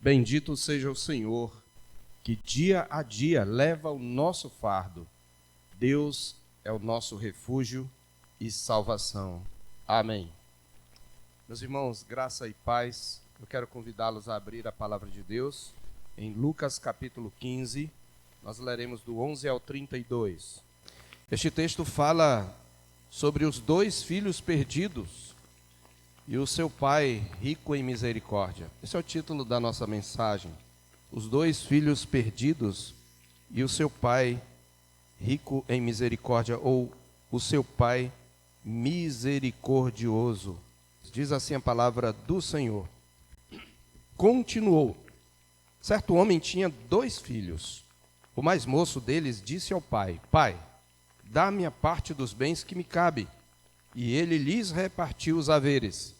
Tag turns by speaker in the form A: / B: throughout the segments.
A: Bendito seja o Senhor, que dia a dia leva o nosso fardo. Deus é o nosso refúgio e salvação. Amém. Meus irmãos, graça e paz, eu quero convidá-los a abrir a palavra de Deus em Lucas capítulo 15, nós leremos do 11 ao 32. Este texto fala sobre os dois filhos perdidos e o seu pai rico em misericórdia. Esse é o título da nossa mensagem. Os dois filhos perdidos e o seu pai rico em misericórdia, ou o seu pai misericordioso. Diz assim a palavra do Senhor. Continuou. Certo homem tinha 2 filhos. O mais moço deles disse ao pai: Pai, dá-me a parte dos bens que me cabe. E ele lhes repartiu os haveres.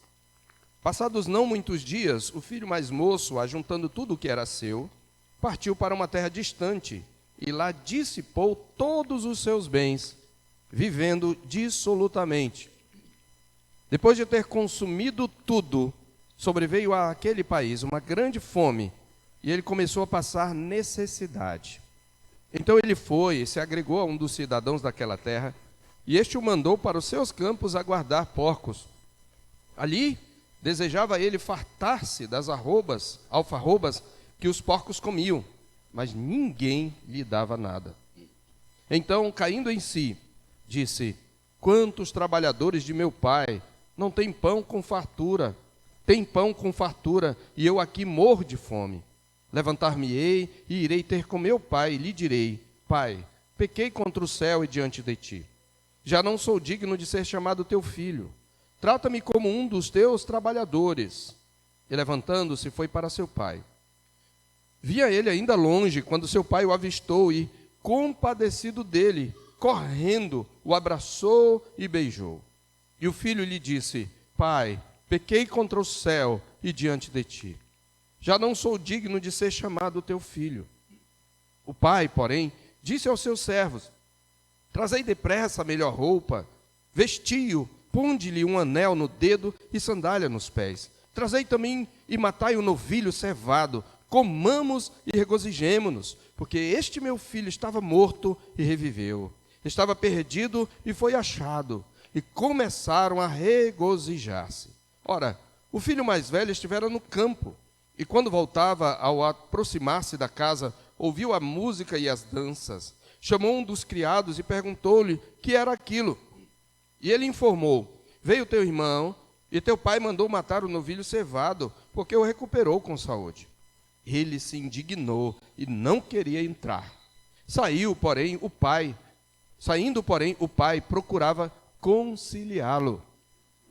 A: Passados não muitos dias, o filho mais moço, ajuntando tudo o que era seu, partiu para uma terra distante e lá dissipou todos os seus bens, vivendo dissolutamente. Depois de ter consumido tudo, sobreveio àquele país uma grande fome e ele começou a passar necessidade. Então ele foi e se agregou a um dos cidadãos daquela terra, e este o mandou para os seus campos a guardar porcos. Ali desejava ele fartar-se das alfarrobas que os porcos comiam, mas ninguém lhe dava nada. Então, caindo em si, disse: Quantos trabalhadores de meu pai não têm pão com fartura? Tem pão com fartura, e eu aqui morro de fome. Levantar-me-ei e irei ter com meu pai, e lhe direi: Pai, pequei contra o céu e diante de ti. Já não sou digno de ser chamado teu filho. Trata-me como um dos teus trabalhadores. E levantando-se, foi para seu pai. Via ele ainda longe, quando seu pai o avistou e, compadecido dele, correndo, o abraçou e beijou. E o filho lhe disse: Pai, pequei contra o céu e diante de ti. Já não sou digno de ser chamado teu filho. O pai, porém, disse aos seus servos: Trazei depressa a melhor roupa, vestiu, ponde-lhe um anel no dedo e sandália nos pés. Trazei também e matai o novilho cevado, comamos e regozijemo-nos, porque este meu filho estava morto e reviveu, estava perdido e foi achado. E começaram a regozijar-se. Ora, o filho mais velho estivera no campo, e quando voltava, ao aproximar-se da casa, ouviu a música e as danças. Chamou um dos criados e perguntou-lhe que era aquilo. E ele informou: Veio teu irmão, e teu pai mandou matar o novilho cevado, porque o recuperou com saúde. Ele se indignou e não queria entrar. Saindo, porém, o pai procurava conciliá-lo.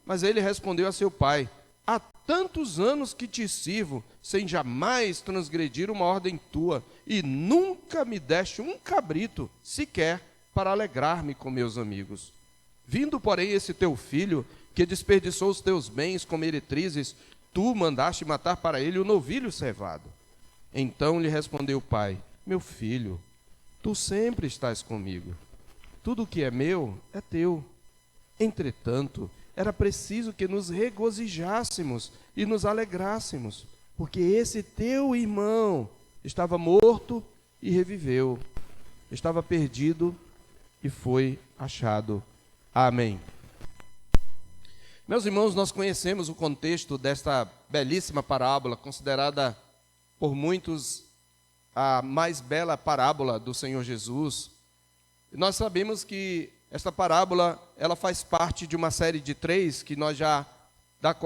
A: Mas ele respondeu a seu pai: Há tantos anos que te sirvo, sem jamais transgredir uma ordem tua, e nunca me deste um cabrito, sequer, para alegrar-me com meus amigos. Vindo, porém, esse teu filho, que desperdiçou os teus bens com meretrizes, tu mandaste matar para ele o novilho cevado. Então lhe respondeu o pai: Meu filho, tu sempre estás comigo. Tudo o que é meu é teu. Entretanto, era preciso que nos regozijássemos e nos alegrássemos, porque esse teu irmão estava morto e reviveu, estava perdido e foi achado. Amém. Meus irmãos, nós conhecemos o contexto desta belíssima parábola, considerada por muitos a mais bela parábola do Senhor Jesus. E nós sabemos que esta parábola, ela faz parte de uma série de 3,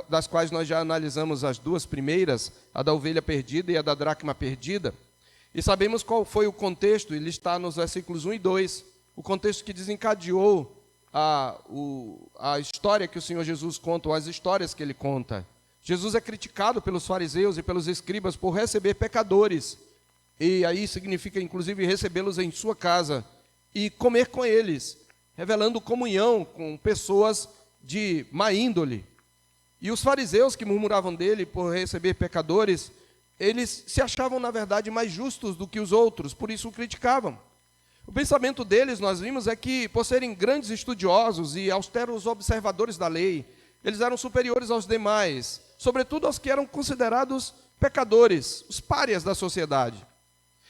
A: das quais nós já analisamos as 2 primeiras, a da ovelha perdida e a da dracma perdida. E sabemos qual foi o contexto, ele está nos versículos 1 e 2, o contexto que desencadeou a história que o Senhor Jesus conta, ou as histórias que ele conta. Jesus é criticado pelos fariseus e pelos escribas por receber pecadores, e aí significa inclusive recebê-los em sua casa e comer com eles, revelando comunhão com pessoas de má índole. E os fariseus que murmuravam dele por receber pecadores, eles se achavam, na verdade, mais justos do que os outros, por isso o criticavam. O pensamento deles, nós vimos, é que, por serem grandes estudiosos e austeros observadores da lei, eles eram superiores aos demais, sobretudo aos que eram considerados pecadores, os párias da sociedade.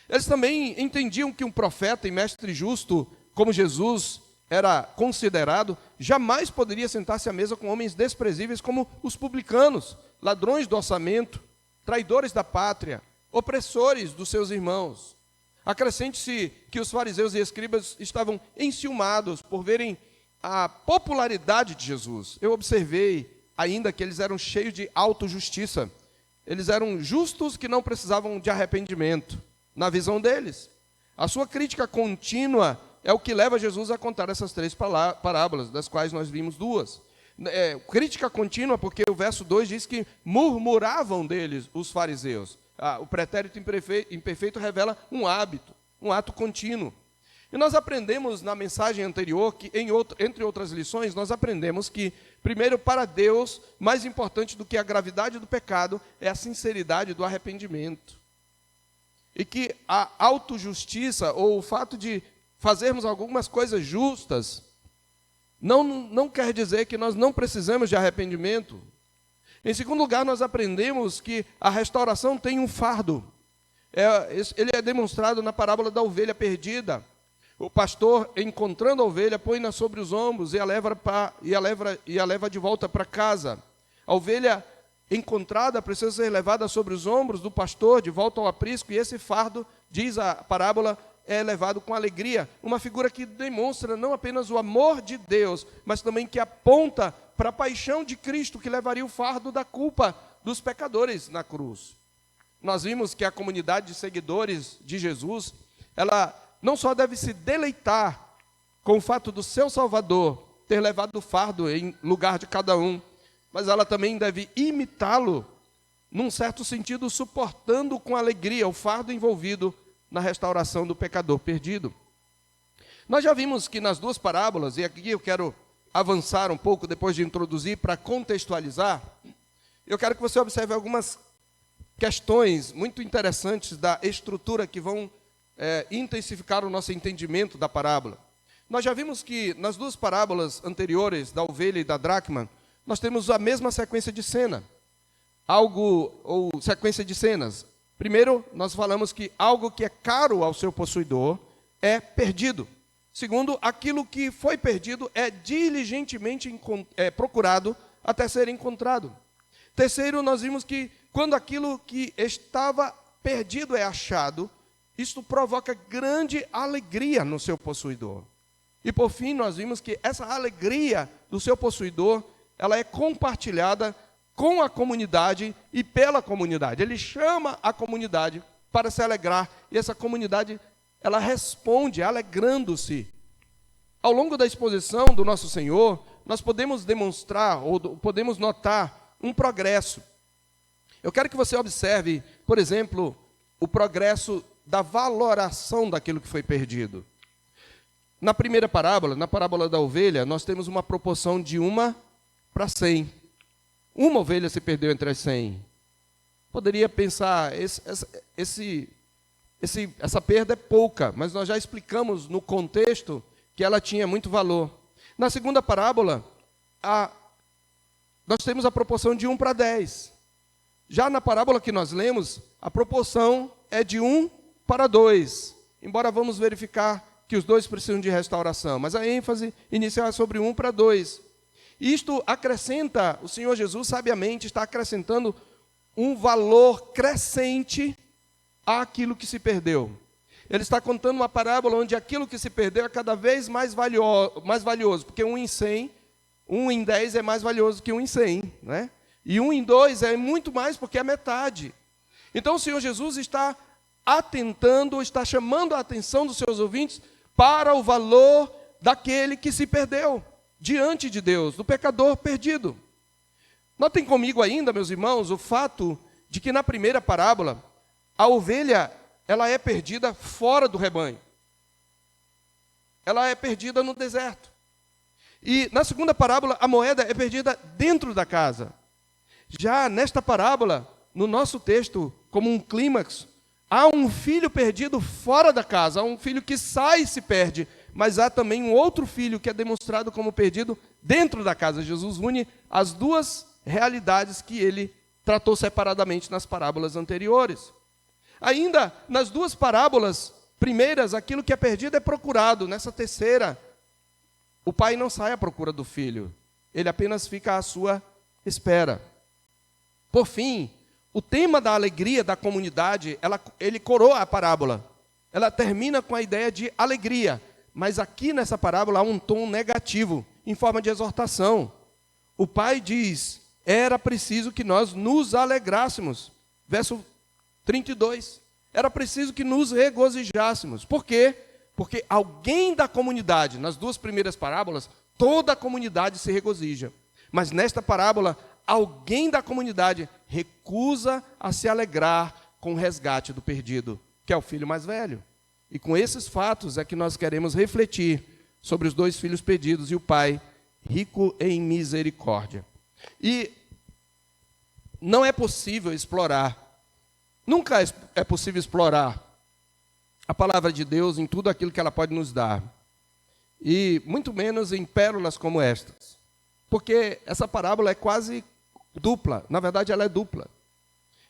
A: Eles também entendiam que um profeta e mestre justo, como Jesus era considerado, jamais poderia sentar-se à mesa com homens desprezíveis como os publicanos, ladrões do orçamento, traidores da pátria, opressores dos seus irmãos. Acrescente-se que os fariseus e escribas estavam enciumados por verem a popularidade de Jesus. Eu observei ainda que eles eram cheios de autojustiça. Eles eram justos que não precisavam de arrependimento, na visão deles. A sua crítica contínua é o que leva Jesus a contar essas 3 parábolas, das quais nós vimos 2. Crítica contínua porque o verso 2 diz que murmuravam deles os fariseus. O pretérito imperfeito revela um hábito, um ato contínuo. E nós aprendemos na mensagem anterior, que entre outras lições, nós aprendemos que, primeiro, para Deus, mais importante do que a gravidade do pecado é a sinceridade do arrependimento. E que a autojustiça, ou o fato de fazermos algumas coisas justas, não quer dizer que nós não precisamos de arrependimento. Em segundo lugar, nós aprendemos que a restauração tem um fardo. Ele é demonstrado na parábola da ovelha perdida. O pastor, encontrando a ovelha, põe-na sobre os ombros e a leva de volta para casa. A ovelha encontrada precisa ser levada sobre os ombros do pastor, de volta ao aprisco, e esse fardo, diz a parábola, é levado com alegria. Uma figura que demonstra não apenas o amor de Deus, mas também que aponta para a paixão de Cristo, que levaria o fardo da culpa dos pecadores na cruz. Nós vimos que a comunidade de seguidores de Jesus, ela não só deve se deleitar com o fato do seu Salvador ter levado o fardo em lugar de cada um, mas ela também deve imitá-lo, num certo sentido, suportando com alegria o fardo envolvido na restauração do pecador perdido. Nós já vimos que nas 2 parábolas, e aqui eu quero avançar um pouco depois de introduzir para contextualizar, eu quero que você observe algumas questões muito interessantes da estrutura que vão intensificar o nosso entendimento da parábola. Nós já vimos que nas 2 parábolas anteriores, da ovelha e da dracma, nós temos a mesma sequência de cena, sequência de cenas. Primeiro, nós falamos que algo que é caro ao seu possuidor é perdido. Segundo, aquilo que foi perdido é diligentemente procurado até ser encontrado. Terceiro, nós vimos que quando aquilo que estava perdido é achado, isto provoca grande alegria no seu possuidor. E por fim, nós vimos que essa alegria do seu possuidor, ela é compartilhada com a comunidade e pela comunidade. Ele chama a comunidade para se alegrar, e essa comunidade, ela responde alegrando-se. Ao longo da exposição do nosso Senhor, nós podemos demonstrar, ou podemos notar um progresso. Eu quero que você observe, por exemplo, o progresso da valoração daquilo que foi perdido. Na primeira parábola, na parábola da ovelha, nós temos uma proporção de 1 para 100. Uma ovelha se perdeu entre as 100. Poderia pensar, essa perda é pouca, mas nós já explicamos no contexto que ela tinha muito valor. Na segunda parábola, nós temos a proporção de 1 para 10. Já na parábola que nós lemos, a proporção é de 1 para 2. Embora vamos verificar que os dois precisam de restauração, mas a ênfase inicial é sobre 1 para 2. Isto acrescenta, o Senhor Jesus sabiamente está acrescentando um valor crescente àquilo que se perdeu. Ele está contando uma parábola onde aquilo que se perdeu é cada vez mais valioso, porque 1 em 100, 1 em 10 é mais valioso que 1 em 100, né? E 1 em 2 é muito mais porque é metade. Então o Senhor Jesus está chamando a atenção dos seus ouvintes para o valor daquele que se perdeu diante de Deus, do pecador perdido. Notem comigo ainda, meus irmãos, o fato de que na primeira parábola, a ovelha, ela é perdida fora do rebanho. Ela é perdida no deserto. E na segunda parábola, a moeda é perdida dentro da casa. Já nesta parábola, no nosso texto, como um clímax, há um filho perdido fora da casa, há um filho que sai e se perde, mas há também um outro filho que é demonstrado como perdido dentro da casa. Jesus une as duas realidades que ele tratou separadamente nas parábolas anteriores. Ainda nas duas parábolas primeiras, aquilo que é perdido é procurado. Nessa terceira, o pai não sai à procura do filho, ele apenas fica à sua espera. Por fim, o tema da alegria da comunidade, ele coroa a parábola. Ela termina com a ideia de alegria, mas aqui nessa parábola há um tom negativo, em forma de exortação. O pai diz: era preciso que nós nos alegrássemos. Verso 32. Era preciso que nos regozijássemos. Por quê? Porque alguém da comunidade, nas duas primeiras parábolas, toda a comunidade se regozija. Mas nesta parábola, alguém da comunidade recusa a se alegrar com o resgate do perdido, que é o filho mais velho. E com esses fatos é que nós queremos refletir sobre os dois filhos perdidos e o pai rico em misericórdia. E não é possível explorar, nunca é possível explorar a palavra de Deus em tudo aquilo que ela pode nos dar. E muito menos em pérolas como estas. Porque essa parábola é quase dupla, na verdade ela é dupla.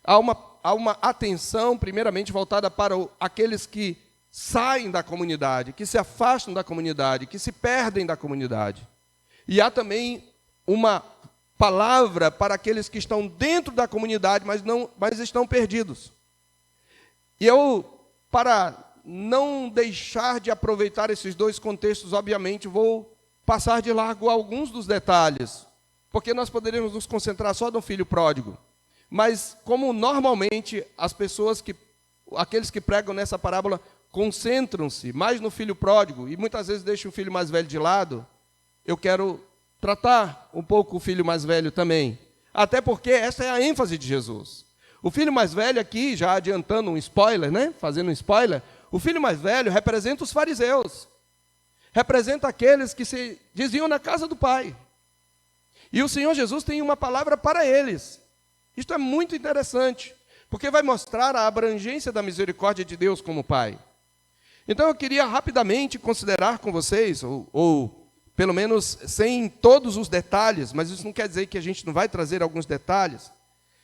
A: Há uma atenção primeiramente voltada para aqueles que saem da comunidade, que se afastam da comunidade, que se perdem da comunidade. E há também uma palavra para aqueles que estão dentro da comunidade, mas estão perdidos. E eu, para não deixar de aproveitar esses dois contextos, obviamente, vou passar de largo alguns dos detalhes, porque nós poderíamos nos concentrar só no filho pródigo. Mas, como normalmente aqueles que pregam nessa parábola concentram-se mais no filho pródigo e muitas vezes deixam o filho mais velho de lado, eu quero tratar um pouco o filho mais velho também. Até porque essa é a ênfase de Jesus. O filho mais velho aqui, já adiantando um spoiler, né? Fazendo um spoiler, o filho mais velho representa os fariseus. Representa aqueles que se diziam na casa do Pai. E o Senhor Jesus tem uma palavra para eles. Isto é muito interessante, porque vai mostrar a abrangência da misericórdia de Deus como Pai. Então eu queria rapidamente considerar com vocês, ou pelo menos sem todos os detalhes, mas isso não quer dizer que a gente não vai trazer alguns detalhes.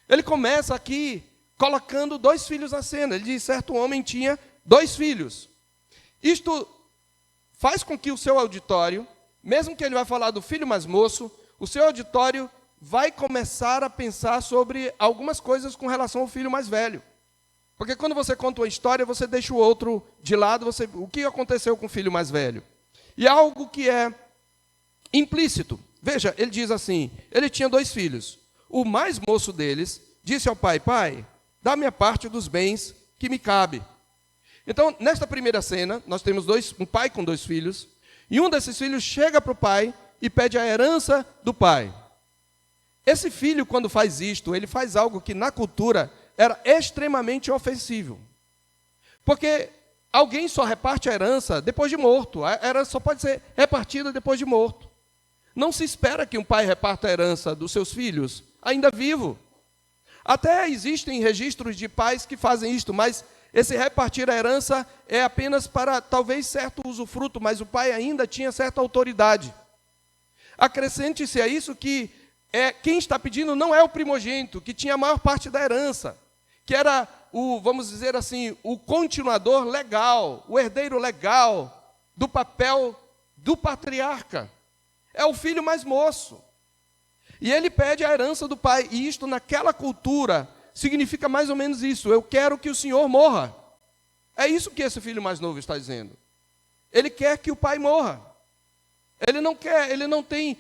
A: Ele começa aqui colocando dois filhos na cena. Ele diz: certo homem tinha dois filhos. Isto faz com que o seu auditório, mesmo que ele vai falar do filho mais moço, o seu auditório vai começar a pensar sobre algumas coisas com relação ao filho mais velho. Porque quando você conta uma história, você deixa o outro de lado, o que aconteceu com o filho mais velho? E algo que é implícito. Veja, ele diz assim, ele tinha dois filhos. O mais moço deles disse ao pai: pai, dá-me a parte dos bens que me cabe. Então, nesta primeira cena, nós temos um pai com dois filhos, e um desses filhos chega para o pai e pede a herança do pai. Esse filho, quando faz isto, ele faz algo que na cultura era extremamente ofensivo. Porque alguém só reparte a herança depois de morto. A herança só pode ser repartida depois de morto. Não se espera que um pai reparta a herança dos seus filhos ainda vivo. Até existem registros de pais que fazem isto, mas esse repartir a herança é apenas para talvez certo usufruto, mas o pai ainda tinha certa autoridade. Acrescente-se a isso que quem está pedindo não é o primogênito, que tinha a maior parte da herança, que era vamos dizer assim, o continuador legal, o herdeiro legal do papel do patriarca. É o filho mais moço. E ele pede a herança do pai. E isto, naquela cultura, significa mais ou menos isso: eu quero que o senhor morra. É isso que esse filho mais novo está dizendo. Ele quer que o pai morra. Ele não quer, ele não tem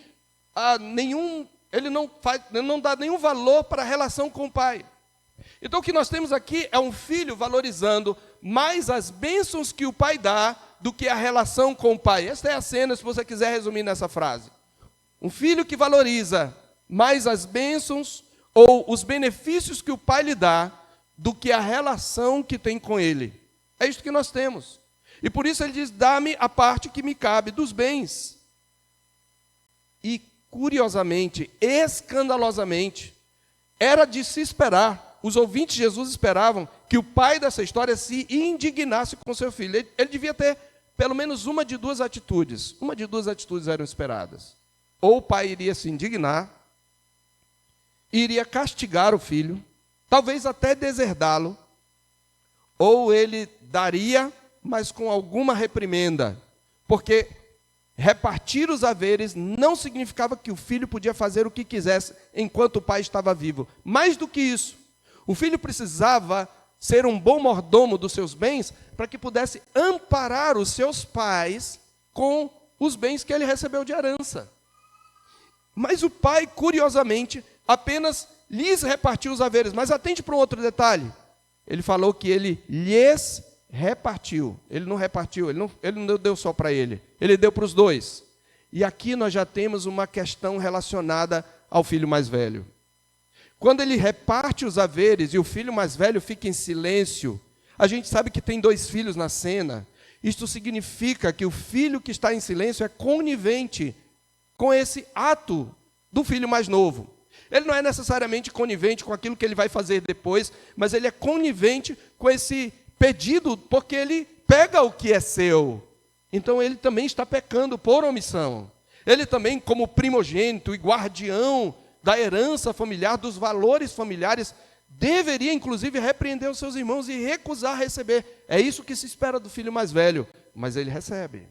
A: ele não dá nenhum valor para a relação com o pai. Então o que nós temos aqui é um filho valorizando mais as bênçãos que o pai dá do que a relação com o pai. Esta é a cena, se você quiser resumir nessa frase. Um filho que valoriza mais as bênçãos ou os benefícios que o pai lhe dá do que a relação que tem com ele. É isto que nós temos. E por isso ele diz: dá-me a parte que me cabe dos bens. E curiosamente, escandalosamente, era de se esperar, os ouvintes de Jesus esperavam que o pai dessa história se indignasse com seu filho. Ele devia ter pelo menos uma de duas atitudes. Uma de duas atitudes eram esperadas. Ou o pai iria se indignar iria castigar o filho, talvez até deserdá-lo, ou ele daria, mas com alguma reprimenda, porque repartir os haveres não significava que o filho podia fazer o que quisesse enquanto o pai estava vivo. Mais do que isso, o filho precisava ser um bom mordomo dos seus bens para que pudesse amparar os seus pais com os bens que ele recebeu de herança. Mas o pai, curiosamente, apenas lhes repartiu os haveres. Mas atente para um outro detalhe. Ele falou que ele lhes repartiu. Ele não repartiu, ele não deu só para ele. Ele deu para os dois. E aqui nós já temos uma questão relacionada ao filho mais velho. Quando ele reparte os haveres e o filho mais velho fica em silêncio, a gente sabe que tem dois filhos na cena. Isto significa que o filho que está em silêncio é conivente com esse ato do filho mais novo. Ele não é necessariamente conivente com aquilo que ele vai fazer depois, mas ele é conivente com esse pedido, porque ele pega o que é seu. Então ele também está pecando por omissão. Ele também, como primogênito e guardião da herança familiar, dos valores familiares, deveria inclusive repreender os seus irmãos e recusar receber. É isso que se espera do filho mais velho, mas ele recebe.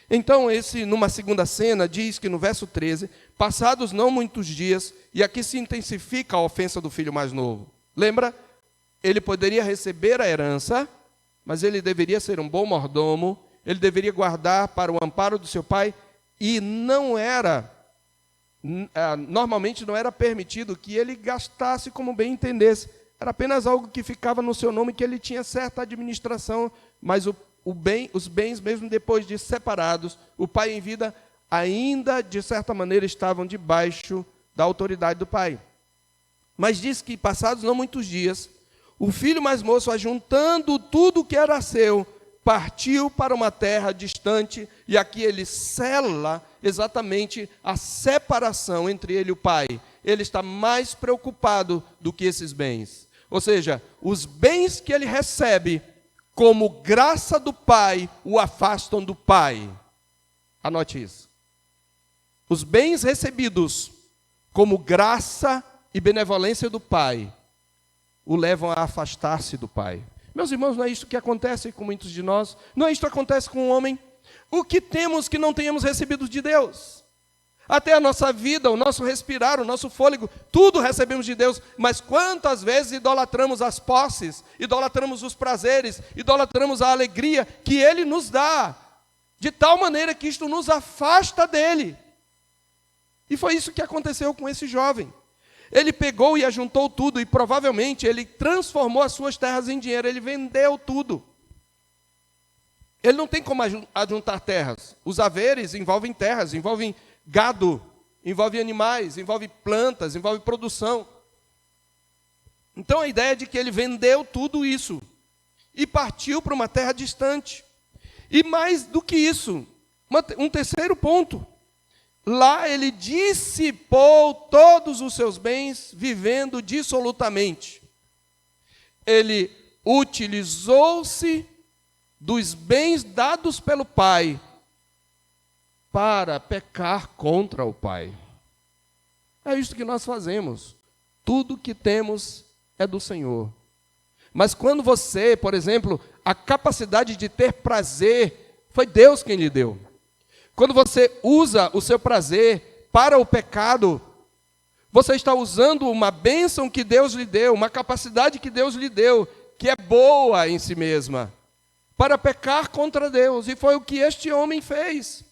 A: Então, numa segunda cena, diz que no verso 13, passados não muitos dias, e aqui se intensifica a ofensa do filho mais novo. Lembra? Ele poderia receber a herança, mas ele deveria ser um bom mordomo, ele deveria guardar para o amparo do seu pai, e normalmente não era permitido que ele gastasse como bem entendesse. Era apenas algo que ficava no seu nome, que ele tinha certa administração, mas os bens, mesmo depois de separados, o pai em vida ainda, de certa maneira, estavam debaixo da autoridade do pai. Mas diz que, passados não muitos dias, o filho mais moço, ajuntando tudo o que era seu, partiu para uma terra distante, e aqui ele sela exatamente a separação entre ele e o pai. Ele está mais preocupado do que esses bens. Ou seja, os bens que ele recebe como graça do pai o afastam do pai. Anote isso. Os bens recebidos como graça e benevolência do pai o levam a afastar-se do pai. Meus irmãos, não é isso que acontece com muitos de nós? Não é isso que acontece com o homem? O que temos que não tenhamos recebido de Deus? Até a nossa vida, o nosso respirar, o nosso fôlego, tudo recebemos de Deus. Mas quantas vezes idolatramos as posses, idolatramos os prazeres, idolatramos a alegria que Ele nos dá, de tal maneira que isto nos afasta dEle. E foi isso que aconteceu com esse jovem. Ele pegou e ajuntou tudo, e provavelmente ele transformou as suas terras em dinheiro, ele vendeu tudo. Ele não tem como ajuntar terras. Os haveres envolvem terras, envolvem gado, envolvem animais, envolvem plantas, envolvem produção. Então a ideia é de que ele vendeu tudo isso e partiu para uma terra distante. E mais do que isso, um terceiro ponto. Lá ele dissipou todos os seus bens, vivendo dissolutamente. Ele utilizou-se dos bens dados pelo pai para pecar contra o pai. É isso que nós fazemos. Tudo que temos é do Senhor. Mas quando você, por exemplo, a capacidade de ter prazer, foi Deus quem lhe deu. Quando você usa o seu prazer para o pecado, você está usando uma bênção que Deus lhe deu, uma capacidade que Deus lhe deu, que é boa em si mesma, para pecar contra Deus. E foi o que este homem fez.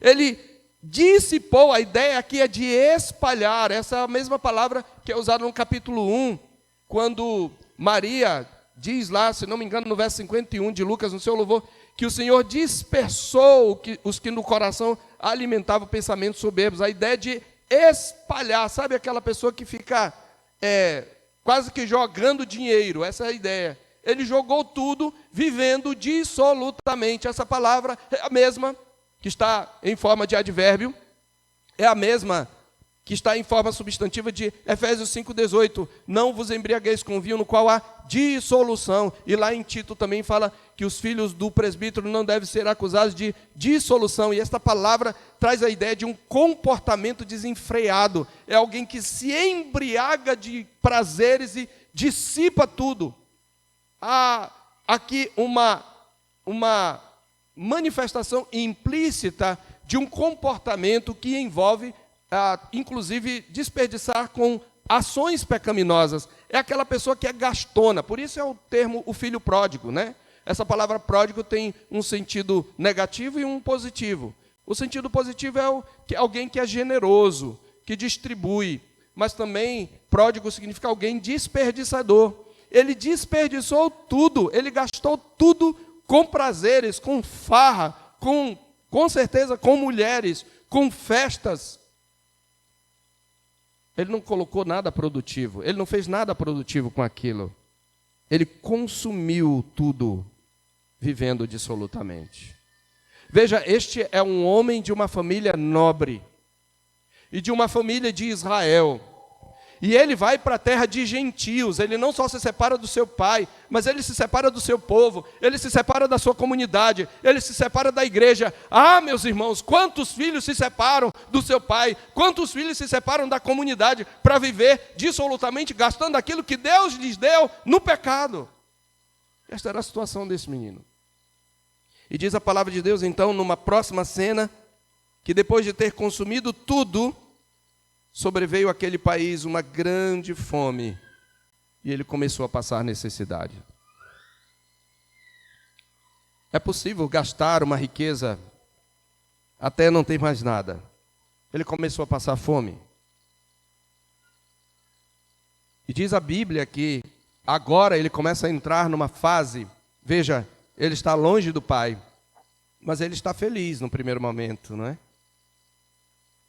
A: Ele dissipou, a ideia aqui é de espalhar, essa é a mesma palavra que é usada no capítulo 1, quando Maria diz lá, se não me engano, no verso 51 de Lucas, no seu louvor, que o Senhor dispersou os que no coração alimentavam pensamentos soberbos. A ideia de espalhar, sabe aquela pessoa que fica quase que jogando dinheiro, essa é a ideia. Ele jogou tudo, vivendo dissolutamente. Essa palavra é a mesma, que está em forma de advérbio, é a mesma que está em forma substantiva de Efésios 5,18. Não vos embriagueis com vinho no qual há dissolução. E lá em Tito também fala que os filhos do presbítero não devem ser acusados de dissolução. E esta palavra traz a ideia de um comportamento desenfreado. É alguém que se embriaga de prazeres e dissipa tudo. Há aqui uma manifestação implícita de um comportamento que envolve inclusive desperdiçar com ações pecaminosas. É aquela pessoa que é gastona. Por isso é o termo o filho pródigo, né? Essa palavra pródigo tem um sentido negativo e um positivo. O sentido positivo é alguém que é generoso, que distribui. Mas também pródigo significa alguém desperdiçador. Ele desperdiçou tudo, ele gastou tudo com prazeres, com farra, com certeza com mulheres, com festas. Ele não colocou nada produtivo, ele não fez nada produtivo com aquilo. Ele consumiu tudo, vivendo dissolutamente. Veja, este é um homem de uma família nobre e de uma família de Israel. E ele vai para a terra de gentios. Ele não só se separa do seu pai, mas ele se separa do seu povo, ele se separa da sua comunidade, ele se separa da igreja. Ah, meus irmãos, quantos filhos se separam do seu pai, quantos filhos se separam da comunidade para viver dissolutamente, gastando aquilo que Deus lhes deu no pecado. Esta era a situação desse menino. E diz a palavra de Deus, então, numa próxima cena, que depois de ter consumido tudo, sobreveio àquele país uma grande fome e ele começou a passar necessidade. É possível gastar uma riqueza até não ter mais nada. Ele começou a passar fome. E diz a Bíblia que agora ele começa a entrar numa fase, veja, ele está longe do pai, mas ele está feliz no primeiro momento, não é?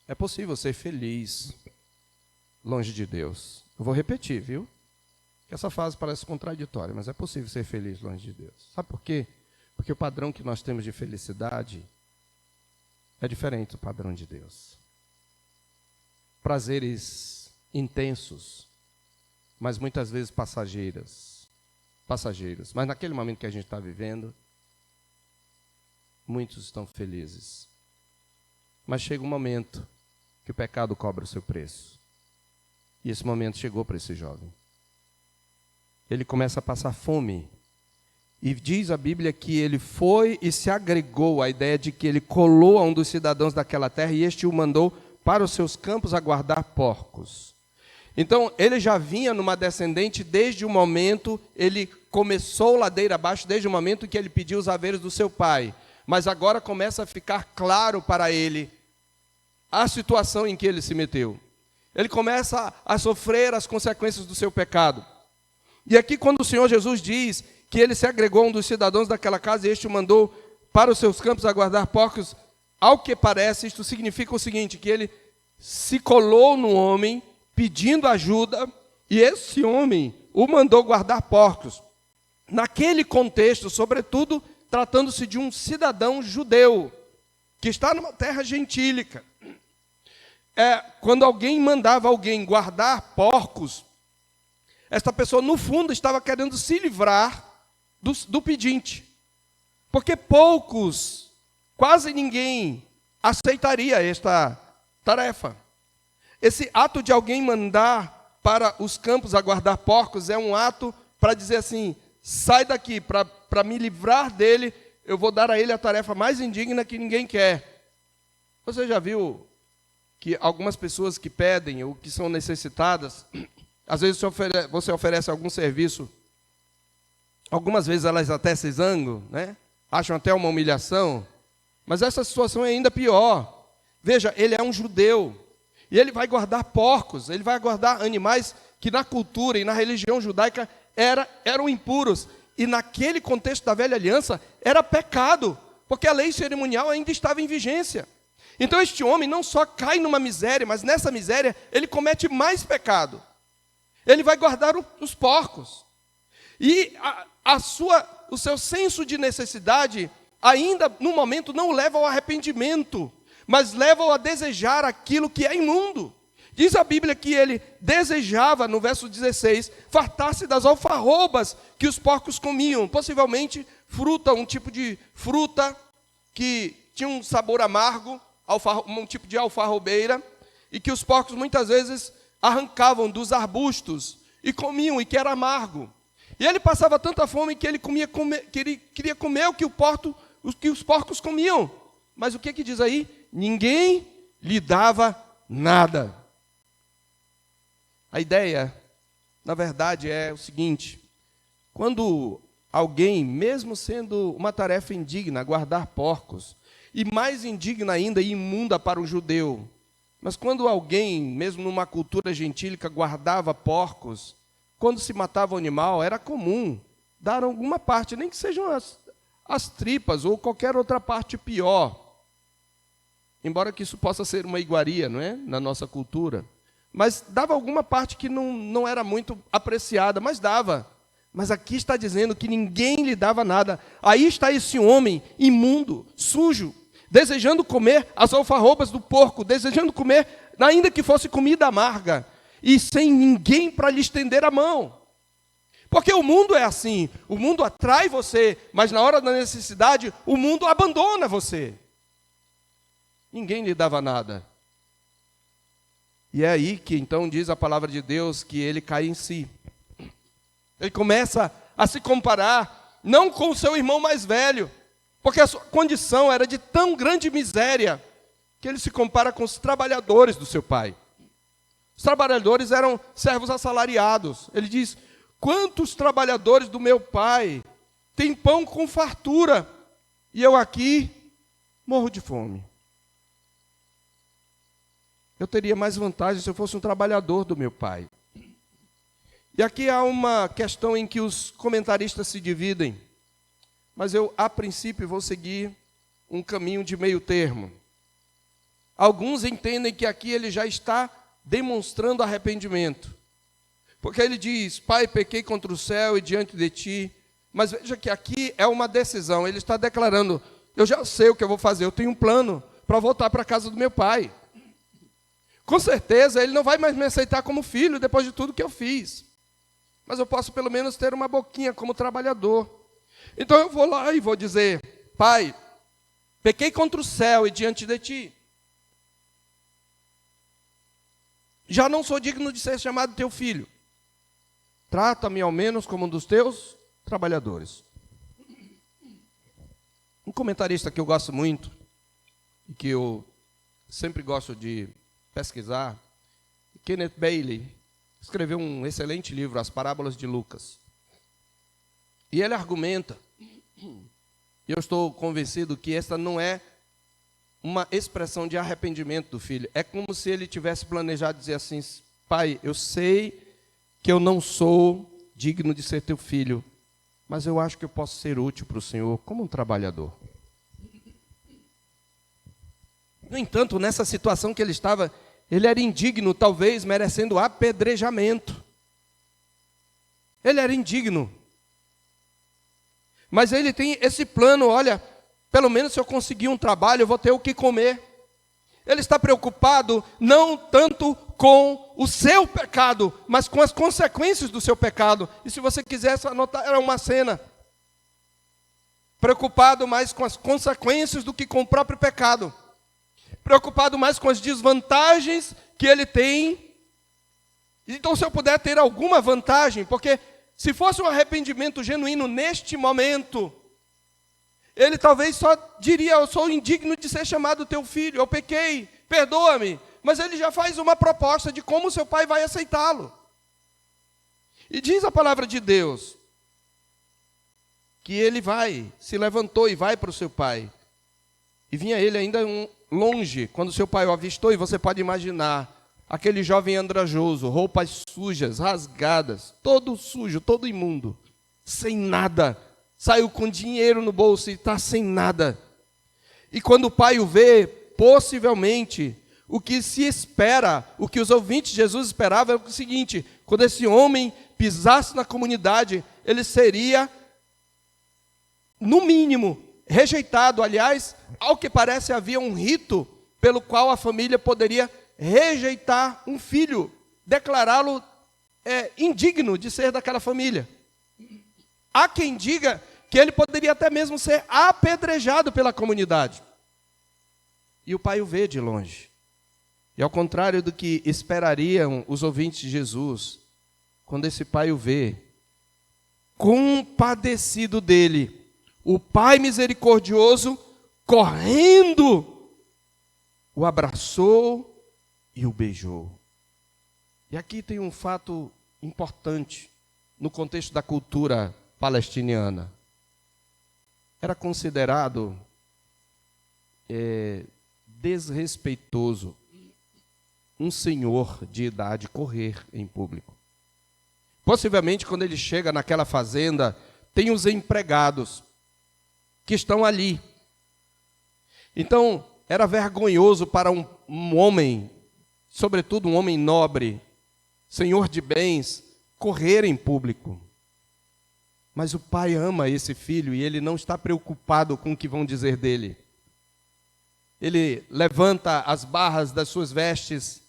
A: É possível ser feliz longe de Deus. Eu vou repetir, viu? Essa fase parece contraditória, mas é possível ser feliz longe de Deus. Sabe por quê? Porque o padrão que nós temos de felicidade é diferente do padrão de Deus. Prazeres intensos, mas muitas vezes passageiros. Mas naquele momento que a gente está vivendo, muitos estão felizes. Mas chega um momento que o pecado cobra o seu preço. E esse momento chegou para esse jovem. Ele começa a passar fome. E diz a Bíblia que ele foi e se agregou à ideia de que ele colou a um dos cidadãos daquela terra e este o mandou para os seus campos a guardar porcos. Então, ele já vinha numa descendente desde o momento, ele começou ladeira abaixo desde o momento que ele pediu os haveres do seu pai. Mas agora começa a ficar claro para ele a situação em que ele se meteu. Ele começa a sofrer as consequências do seu pecado. E aqui quando o Senhor Jesus diz que ele se agregou a um dos cidadãos daquela casa e este o mandou para os seus campos a guardar porcos, ao que parece, isto significa o seguinte, que ele se colou no homem pedindo ajuda e esse homem o mandou guardar porcos. Naquele contexto, sobretudo, tratando-se de um cidadão judeu, que está numa terra gentílica. Quando alguém mandava alguém guardar porcos, esta pessoa, no fundo, estava querendo se livrar do pedinte. Porque poucos, quase ninguém, aceitaria esta tarefa. Esse ato de alguém mandar para os campos a guardar porcos é um ato para dizer assim, sai daqui, para me livrar dele, eu vou dar a ele a tarefa mais indigna que ninguém quer. Você já viu que algumas pessoas que pedem ou que são necessitadas, às vezes você oferece algum serviço, algumas vezes elas até se zangam, né? Acham até uma humilhação, mas essa situação é ainda pior. Veja, ele é um judeu, e ele vai guardar porcos, ele vai guardar animais que na cultura e na religião judaica eram impuros, e naquele contexto da velha aliança era pecado, porque a lei cerimonial ainda estava em vigência. Então este homem não só cai numa miséria, mas nessa miséria ele comete mais pecado. Ele vai guardar os porcos. E o seu senso de necessidade ainda no momento não leva ao arrependimento, mas leva-o a desejar aquilo que é imundo. Diz a Bíblia que ele desejava, no verso 16, fartar-se das alfarrobas que os porcos comiam, possivelmente fruta, um tipo de fruta que tinha um sabor amargo, um tipo de alfarrobeira, e que os porcos muitas vezes arrancavam dos arbustos e comiam, e que era amargo. E ele passava tanta fome que ele queria comer o que os porcos comiam. Mas o que diz aí? Ninguém lhe dava nada. A ideia, na verdade, é o seguinte: quando alguém, mesmo sendo uma tarefa indigna, guardar porcos, e mais indigna ainda e imunda para um judeu, mas quando alguém, mesmo numa cultura gentílica, guardava porcos, quando se matava o animal, era comum dar alguma parte, nem que sejam as tripas ou qualquer outra parte pior. Embora que isso possa ser uma iguaria, não é? Na nossa cultura. Mas dava alguma parte que não era muito apreciada, mas dava. Mas aqui está dizendo que ninguém lhe dava nada. Aí está esse homem imundo, sujo, desejando comer as alfarrobas do porco, desejando comer, ainda que fosse comida amarga, e sem ninguém para lhe estender a mão. Porque o mundo é assim, o mundo atrai você, mas na hora da necessidade, o mundo abandona você. Ninguém lhe dava nada. E é aí que então diz a palavra de Deus que ele cai em si. Ele começa a se comparar, não com o seu irmão mais velho, porque a sua condição era de tão grande miséria, que ele se compara com os trabalhadores do seu pai. Os trabalhadores eram servos assalariados. Ele diz: quantos trabalhadores do meu pai têm pão com fartura, e eu aqui morro de fome. Eu teria mais vantagem se eu fosse um trabalhador do meu pai. E aqui há uma questão em que os comentaristas se dividem, mas eu, a princípio, vou seguir um caminho de meio termo. Alguns entendem que aqui ele já está demonstrando arrependimento, porque ele diz: Pai, pequei contra o céu e diante de ti. Mas veja que aqui é uma decisão. Ele está declarando: eu já sei o que eu vou fazer, eu tenho um plano para voltar para a casa do meu pai. Com certeza ele não vai mais me aceitar como filho depois de tudo que eu fiz, mas eu posso pelo menos ter uma boquinha como trabalhador. Então eu vou lá e vou dizer: Pai, pequei contra o céu e diante de ti. Já não sou digno de ser chamado teu filho. Trata-me ao menos como um dos teus trabalhadores. Um comentarista que eu gosto muito, e que eu sempre gosto de pesquisar, Kenneth Bailey, escreveu um excelente livro, As Parábolas de Lucas. E ele argumenta, e eu estou convencido que essa não é uma expressão de arrependimento do filho. É como se ele tivesse planejado dizer assim: Pai, eu sei que eu não sou digno de ser teu filho, mas eu acho que eu posso ser útil para o Senhor como um trabalhador. No entanto, nessa situação que ele estava, ele era indigno, talvez merecendo apedrejamento. Ele era indigno. Mas ele tem esse plano: olha, pelo menos se eu conseguir um trabalho, eu vou ter o que comer. Ele está preocupado não tanto com o seu pecado, mas com as consequências do seu pecado. E se você quisesse anotar, era uma cena. Preocupado mais com as consequências do que com o próprio pecado. Preocupado mais com as desvantagens que ele tem. Então, se eu puder ter alguma vantagem, porque se fosse um arrependimento genuíno neste momento, ele talvez só diria: eu sou indigno de ser chamado teu filho, eu pequei, perdoa-me. Mas ele já faz uma proposta de como seu pai vai aceitá-lo. E diz a palavra de Deus que ele se levantou e vai para o seu pai. E vinha ele ainda longe, quando seu pai o avistou, e você pode imaginar aquele jovem andrajoso, roupas sujas, rasgadas, todo sujo, todo imundo, sem nada, saiu com dinheiro no bolso e está sem nada. E quando o pai o vê, possivelmente, o que se espera, o que os ouvintes de Jesus esperavam era o seguinte: quando esse homem pisasse na comunidade, ele seria, no mínimo, rejeitado. Aliás, ao que parece, havia um rito pelo qual a família poderia rejeitar um filho, declará-lo indigno de ser daquela família. Há quem diga que ele poderia até mesmo ser apedrejado pela comunidade. E o pai o vê de longe. E ao contrário do que esperariam os ouvintes de Jesus, quando esse pai o vê, compadecido dele, o pai misericordioso, correndo, o abraçou e o beijou. E aqui tem um fato importante no contexto da cultura palestiniana. Era considerado desrespeitoso um senhor de idade correr em público. Possivelmente, quando ele chega naquela fazenda, tem os empregados que estão ali. Então, era vergonhoso para um homem, sobretudo um homem nobre, senhor de bens, correr em público. Mas o pai ama esse filho e ele não está preocupado com o que vão dizer dele. Ele levanta as barras das suas vestes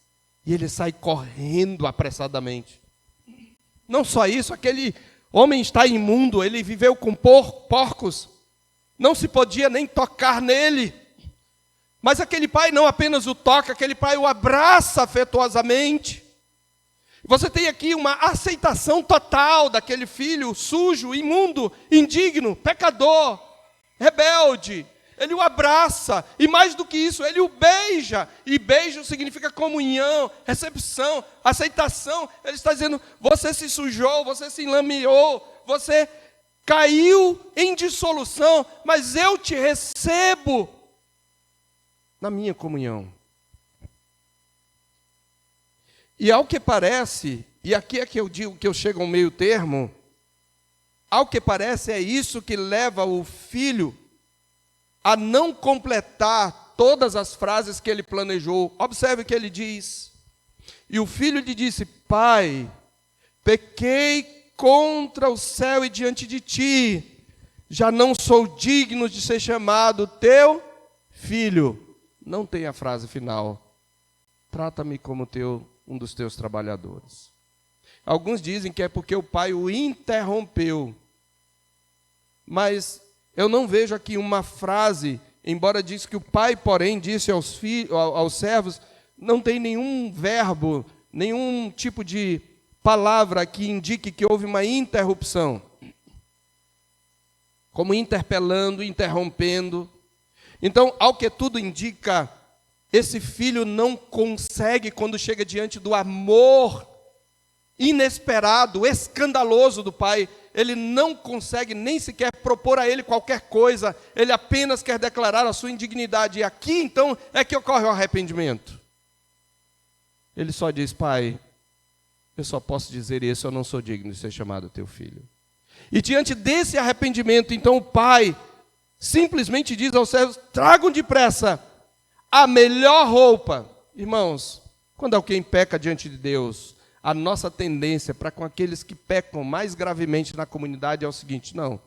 A: e ele sai correndo apressadamente. Não só isso, aquele homem está imundo, ele viveu com porcos, não se podia nem tocar nele. Mas aquele pai não apenas o toca, aquele pai o abraça afetuosamente. Você tem aqui uma aceitação total daquele filho sujo, imundo, indigno, pecador, rebelde. Ele o abraça, e mais do que isso, ele o beija. E beijo significa comunhão, recepção, aceitação. Ele está dizendo, você se sujou, você se enlameou, você caiu em dissolução, mas eu te recebo na minha comunhão. E ao que parece, e aqui é que eu digo que eu chego ao meio termo, ao que parece é isso que leva o filho a não completar todas as frases que ele planejou. Observe o que ele diz. E o filho lhe disse, pai, pequei contra o céu e diante de ti, já não sou digno de ser chamado teu filho. Não tem a frase final. Trata-me como um dos teus trabalhadores. Alguns dizem que é porque o pai o interrompeu. Mas eu não vejo aqui uma frase, embora diz que o pai, porém, disse aos servos, não tem nenhum verbo, nenhum tipo de palavra que indique que houve uma interrupção. Como interpelando, interrompendo. Então, ao que tudo indica, esse filho não consegue, quando chega diante do amor inesperado, escandaloso do pai, ele não consegue nem sequer propor a ele qualquer coisa, ele apenas quer declarar a sua indignidade. E aqui, então, é que ocorre o arrependimento. Ele só diz, pai, eu só posso dizer isso, eu não sou digno de ser chamado teu filho. E diante desse arrependimento, então, o pai simplesmente diz aos servos, tragam depressa a melhor roupa. Irmãos, quando alguém peca diante de Deus, a nossa tendência para com aqueles que pecam mais gravemente na comunidade é o seguinte, não,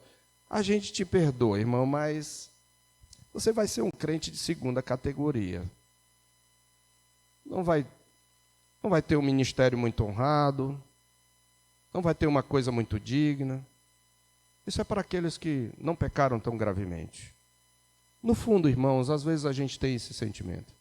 A: a gente te perdoa, irmão, mas você vai ser um crente de segunda categoria. Não vai ter um ministério muito honrado, não vai ter uma coisa muito digna. Isso é para aqueles que não pecaram tão gravemente. No fundo, irmãos, às vezes a gente tem esse sentimento.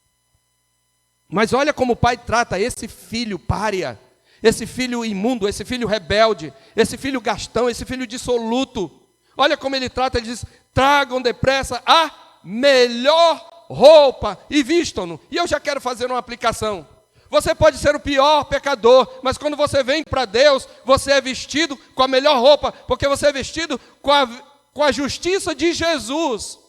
A: Mas olha como o pai trata esse filho pária, esse filho imundo, esse filho rebelde, esse filho gastão, esse filho dissoluto. Olha como ele trata, ele diz, tragam depressa a melhor roupa e vistam-no. E eu já quero fazer uma aplicação. Você pode ser o pior pecador, mas quando você vem para Deus, você é vestido com a melhor roupa, porque você é vestido com a justiça de Jesus.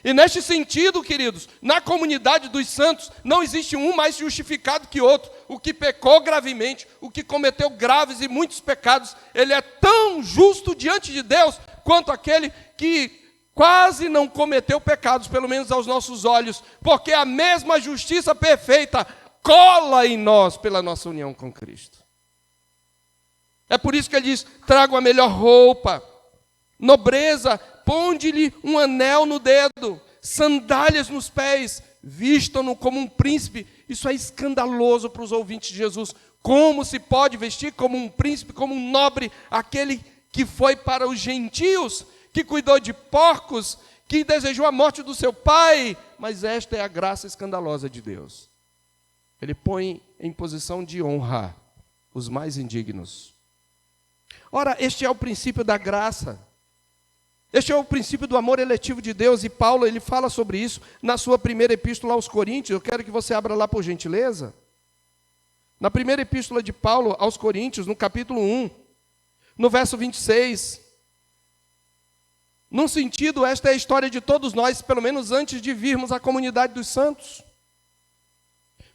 A: E neste sentido, queridos, na comunidade dos santos, não existe um mais justificado que outro. O que pecou gravemente, o que cometeu graves e muitos pecados, ele é tão justo diante de Deus, quanto aquele que quase não cometeu pecados, pelo menos aos nossos olhos, porque a mesma justiça perfeita cola em nós pela nossa união com Cristo. É por isso que ele diz, trago a melhor roupa, nobreza, ponde-lhe um anel no dedo, sandálias nos pés, vistam-no como um príncipe Isso é escandaloso para os ouvintes de Jesus. Como se pode vestir como um príncipe, como um nobre, aquele que foi para os gentios, que cuidou de porcos, que desejou a morte do seu pai? Mas esta é a graça escandalosa de Deus. Ele põe em posição de honra os mais indignos. Ora, este é o princípio da graça. Este é o princípio do amor eletivo de Deus, e Paulo ele fala sobre isso na sua primeira epístola aos Coríntios. Eu quero que você abra lá por gentileza. Na primeira epístola de Paulo aos Coríntios, no capítulo 1, no verso 26. Num sentido, esta é a história de todos nós, pelo menos antes de virmos à comunidade dos santos.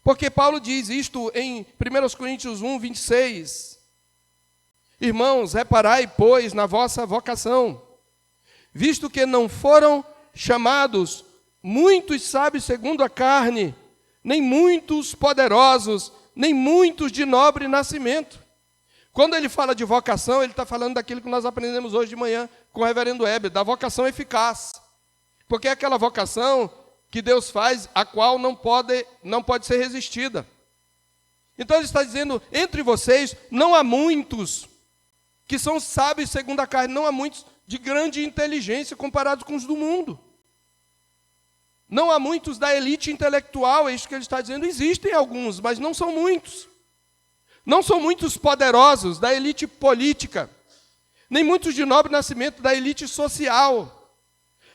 A: Porque Paulo diz isto em 1 Coríntios 1, 26. Irmãos, reparai, pois, na vossa vocação, visto que não foram chamados muitos sábios segundo a carne, nem muitos poderosos, nem muitos de nobre nascimento. Quando ele fala de vocação, ele está falando daquilo que nós aprendemos hoje de manhã com o reverendo Heber, da vocação eficaz. Porque é aquela vocação que Deus faz, a qual não pode ser resistida. Então ele está dizendo, entre vocês não há muitos que são sábios segundo a carne, não há muitos de grande inteligência comparados com os do mundo. Não há muitos da elite intelectual, é isso que ele está dizendo. Existem alguns, mas não são muitos. Não são muitos poderosos da elite política, nem muitos de nobre nascimento da elite social.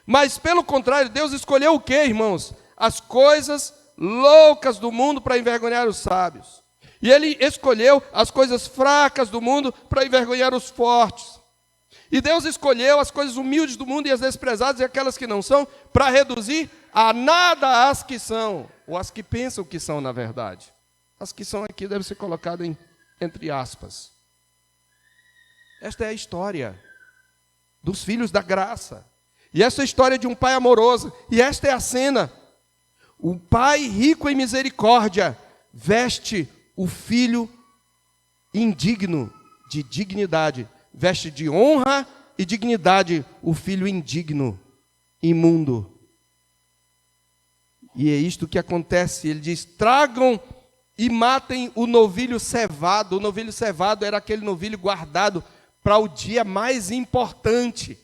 A: Mas, pelo contrário, Deus escolheu o quê, irmãos? As coisas loucas do mundo para envergonhar os sábios. E ele escolheu as coisas fracas do mundo para envergonhar os fortes. E Deus escolheu as coisas humildes do mundo e as desprezadas e aquelas que não são, para reduzir a nada as que são, ou as que pensam que são, na verdade. As que são aqui devem ser colocadas entre aspas. Esta é a história dos filhos da graça. E essa é a história de um pai amoroso. E esta é a cena. O pai rico em misericórdia veste o filho indigno de dignidade. Veste de honra e dignidade o filho indigno, imundo. E é isto que acontece. Ele diz, tragam e matem o novilho cevado. O novilho cevado era aquele novilho guardado para o dia mais importante.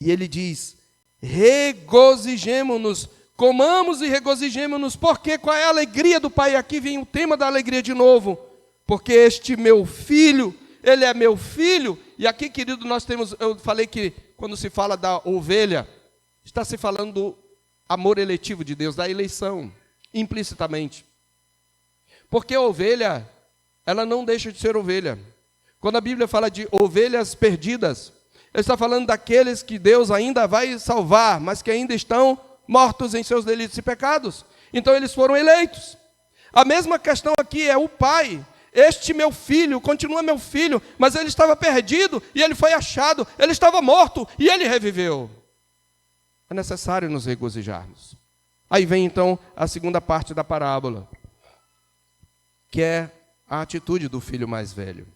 A: E ele diz, regozijemo-nos, comamos e regozijemo-nos. Porque qual é a alegria do pai? Aqui vem o tema da alegria de novo. Porque este meu filho, ele é meu filho. E aqui, querido, nós temos, eu falei que quando se fala da ovelha, está se falando do amor eletivo de Deus, da eleição, implicitamente. Porque a ovelha, ela não deixa de ser ovelha. Quando a Bíblia fala de ovelhas perdidas, ele está falando daqueles que Deus ainda vai salvar, mas que ainda estão mortos em seus delitos e pecados. Então eles foram eleitos. A mesma questão aqui é o pai. Este meu filho, continua meu filho, mas ele estava perdido e ele foi achado. Ele estava morto e ele reviveu. É necessário nos regozijarmos. Aí vem então a segunda parte da parábola, que é a atitude do filho mais velho.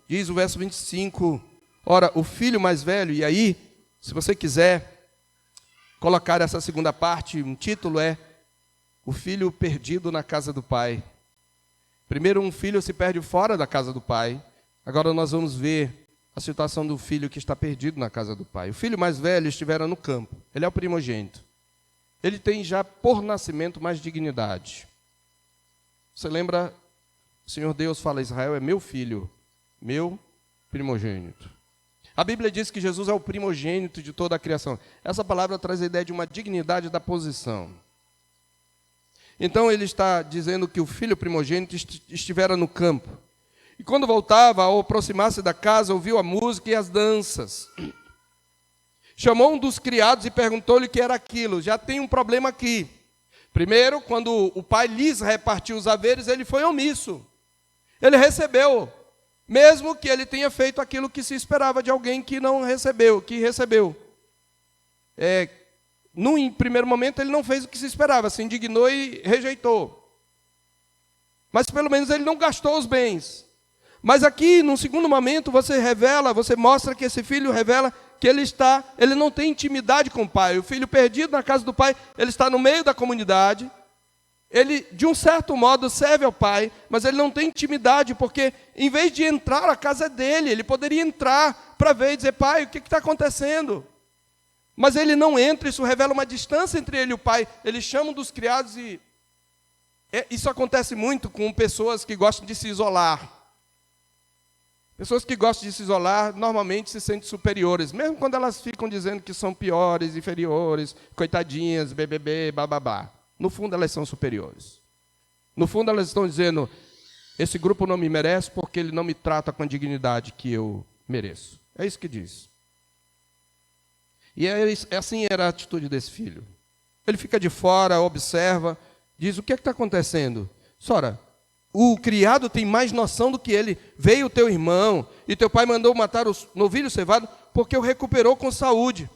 A: Diz o verso 25, ora, o filho mais velho, e aí, se você quiser colocar essa segunda parte, um título é o filho perdido na casa do pai. Primeiro, um filho se perde fora da casa do pai. Agora nós vamos ver a situação do filho que está perdido na casa do pai. O filho mais velho estivera no campo. Ele é o primogênito. Ele tem já por nascimento mais dignidade. Você lembra, o Senhor Deus fala, Israel é meu filho, meu primogênito. A Bíblia diz que Jesus é o primogênito de toda a criação. Essa palavra traz a ideia de uma dignidade da posição. Então ele está dizendo que o filho primogênito estivera no campo. E quando voltava, ao aproximar-se da casa, ouviu a música e as danças. Chamou um dos criados e perguntou-lhe o que era aquilo. Já tem um problema aqui. Primeiro, quando o pai lhes repartiu os haveres, ele foi omisso. Ele recebeu, mesmo que ele tenha feito aquilo que se esperava de alguém que não recebeu, que recebeu. Num primeiro momento, ele não fez o que se esperava, se indignou e rejeitou. Mas pelo menos ele não gastou os bens. Mas aqui, num segundo momento, você mostra que esse filho revela que ele não tem intimidade com o pai. O filho perdido na casa do pai, ele está no meio da comunidade, ele, de um certo modo, serve ao pai, mas ele não tem intimidade, porque, em vez de entrar, a casa é dele. Ele poderia entrar para ver e dizer, pai, o que está acontecendo? Mas ele não entra, isso revela uma distância entre ele e o pai. Ele chama um dos criados e... Isso acontece muito com pessoas que gostam de se isolar. Pessoas que gostam de se isolar, normalmente se sentem superiores, mesmo quando elas ficam dizendo que são piores, inferiores, coitadinhas, BBB, bababá. No fundo, elas são superiores. No fundo, elas estão dizendo, esse grupo não me merece porque ele não me trata com a dignidade que eu mereço. É isso que diz. E assim era a atitude desse filho. Ele fica de fora, observa, diz, o que está acontecendo? Sora, o criado tem mais noção do que ele. Veio o teu irmão e teu pai mandou matar o novilho cevado porque o recuperou com saúde.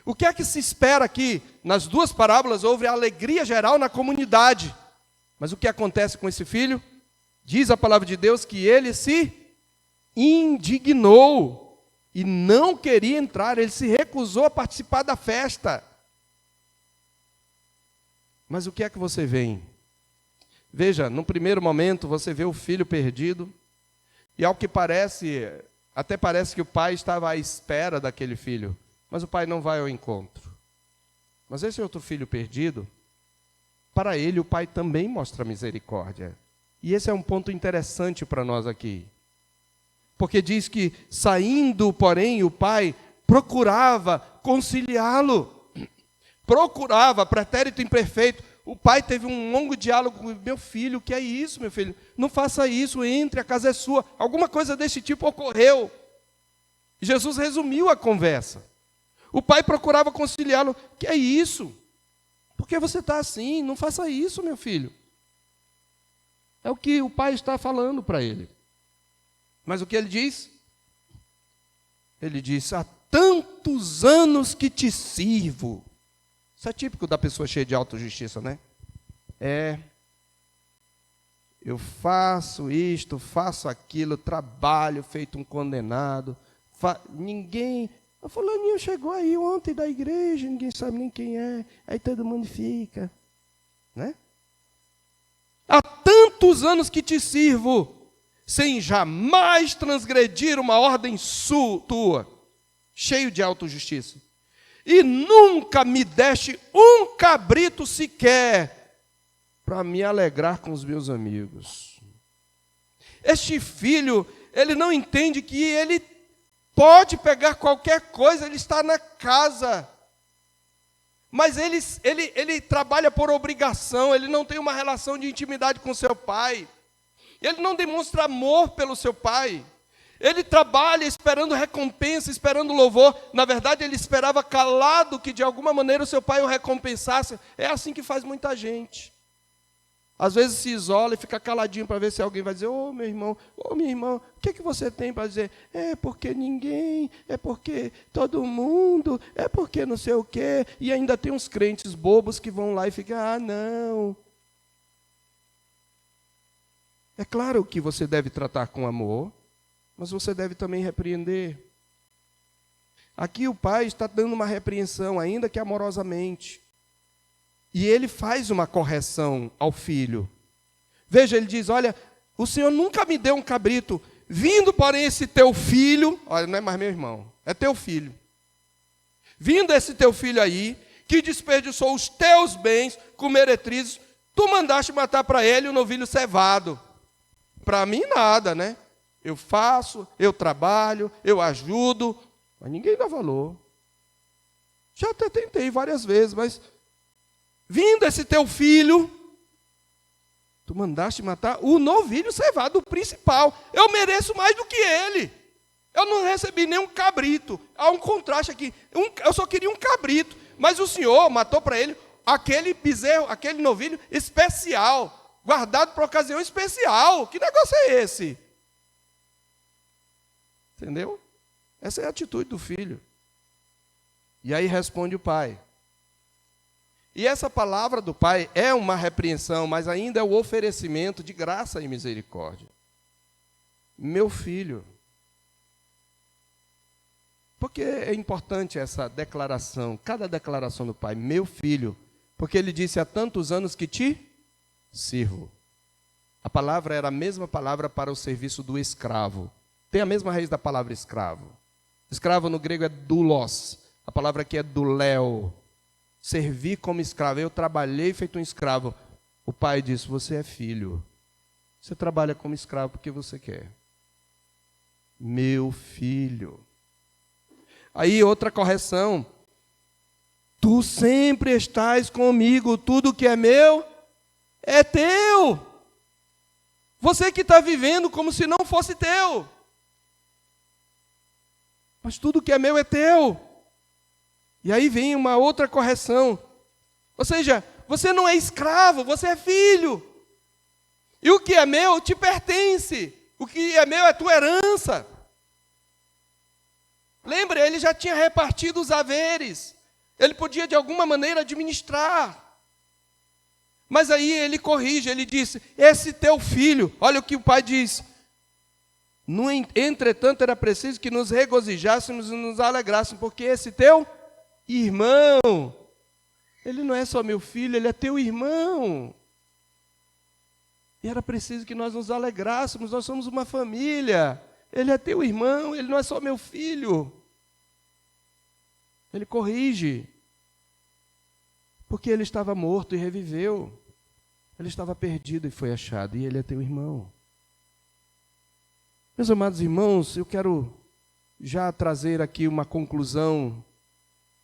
A: O que é que se espera aqui? Nas duas parábolas houve alegria geral na comunidade. Mas o que acontece com esse filho? Diz a palavra de Deus que ele se indignou e não queria entrar. Ele se recusou a participar da festa. Mas o que é que você vê? Veja, no primeiro momento você vê o filho perdido. E ao que parece, até parece que o pai estava à espera daquele filho. Mas o pai não vai ao encontro. Mas esse outro filho perdido, para ele o pai também mostra misericórdia. E esse é um ponto interessante para nós aqui. Porque diz que, saindo, porém, o pai procurava conciliá-lo. Procurava, pretérito imperfeito. O pai teve um longo diálogo com meu filho. O que é isso, meu filho? Não faça isso, entre, a casa é sua. Alguma coisa desse tipo ocorreu. Jesus resumiu a conversa. O pai procurava conciliá-lo. Que é isso? Por que você está assim? Não faça isso, meu filho. É o que o pai está falando para ele. Mas o que ele diz? Ele diz, há tantos anos que te sirvo. Isso é típico da pessoa cheia de autojustiça, né? Eu faço isto, faço aquilo, trabalho feito um condenado. Ninguém... O fulaninho chegou aí ontem da igreja, ninguém sabe nem quem é, aí todo mundo fica, né? Há tantos anos que te sirvo, sem jamais transgredir uma ordem tua, cheio de autojustiça, e nunca me deste um cabrito sequer, para me alegrar com os meus amigos. Este filho, ele não entende que ele pode pegar qualquer coisa, ele está na casa. Mas ele trabalha por obrigação, ele não tem uma relação de intimidade com seu pai. Ele não demonstra amor pelo seu pai. Ele trabalha esperando recompensa, esperando louvor. Na verdade, ele esperava calado que de alguma maneira o seu pai o recompensasse. É assim que faz muita gente. Às vezes se isola e fica caladinho para ver se alguém vai dizer, ô meu irmão, ô minha irmã, o que você tem para dizer? É porque ninguém, é porque todo mundo, é porque não sei o quê. E ainda tem uns crentes bobos que vão lá e ficam, não. É claro que você deve tratar com amor, mas você deve também repreender. Aqui o pai está dando uma repreensão, ainda que amorosamente. E ele faz uma correção ao filho. Veja, ele diz, olha, o Senhor nunca me deu um cabrito, vindo, porém, esse teu filho, olha, não é mais meu irmão, é teu filho. Vindo esse teu filho aí, que desperdiçou os teus bens com meretrizes, tu mandaste matar para ele o novilho cevado. Para mim nada, né? Eu faço, eu trabalho, eu ajudo, mas ninguém dá valor. Já até tentei várias vezes, mas... Vindo esse teu filho, tu mandaste matar o novilho cevado, o principal. Eu mereço mais do que ele. Eu não recebi nenhum cabrito. Há um contraste aqui. Eu só queria um cabrito. Mas o Senhor matou para ele aquele bezerro, aquele novilho especial, guardado para ocasião especial. Que negócio é esse? Entendeu? Essa é a atitude do filho. E aí responde o pai. E essa palavra do pai é uma repreensão, mas ainda é o oferecimento de graça e misericórdia. Meu filho, Por que é importante essa declaração, cada declaração do pai? Meu filho, porque ele disse, há tantos anos que te sirvo. A palavra era a mesma palavra para o serviço do escravo. Tem a mesma raiz da palavra escravo. Escravo no grego é doulos, a palavra aqui é douléo. Servir como escravo, eu trabalhei feito um escravo. O pai disse, você é filho. Você trabalha como escravo porque você quer. Meu filho. Aí outra correção. Tu sempre estás comigo, tudo que é meu é teu. Você que está vivendo como se não fosse teu. Mas tudo que é meu é teu. E aí vem uma outra correção. Ou seja, você não é escravo, você é filho. E o que é meu te pertence. O que é meu é tua herança. Lembra, ele já tinha repartido os haveres. Ele podia de alguma maneira administrar. Mas aí ele corrige, ele disse, esse teu filho, olha o que o pai diz. Entretanto, era preciso que nos regozijássemos e nos alegrássemos, porque esse teu irmão, ele não é só meu filho, ele é teu irmão. E era preciso que nós nos alegrássemos, nós somos uma família. Ele é teu irmão, ele não é só meu filho. Ele corrige. Porque ele estava morto e reviveu. Ele estava perdido e foi achado, e ele é teu irmão. Meus amados irmãos, eu quero já trazer aqui uma conclusão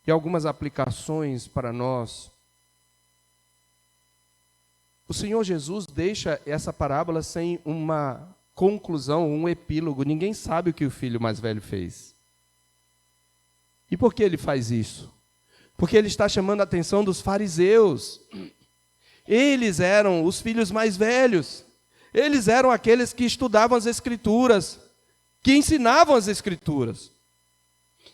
A: e algumas aplicações para nós. O Senhor Jesus deixa essa parábola sem uma conclusão, um epílogo. Ninguém sabe o que o filho mais velho fez. E por que ele faz isso? Porque ele está chamando a atenção dos fariseus. Eles eram os filhos mais velhos. Eles eram aqueles que estudavam as Escrituras, que ensinavam as Escrituras.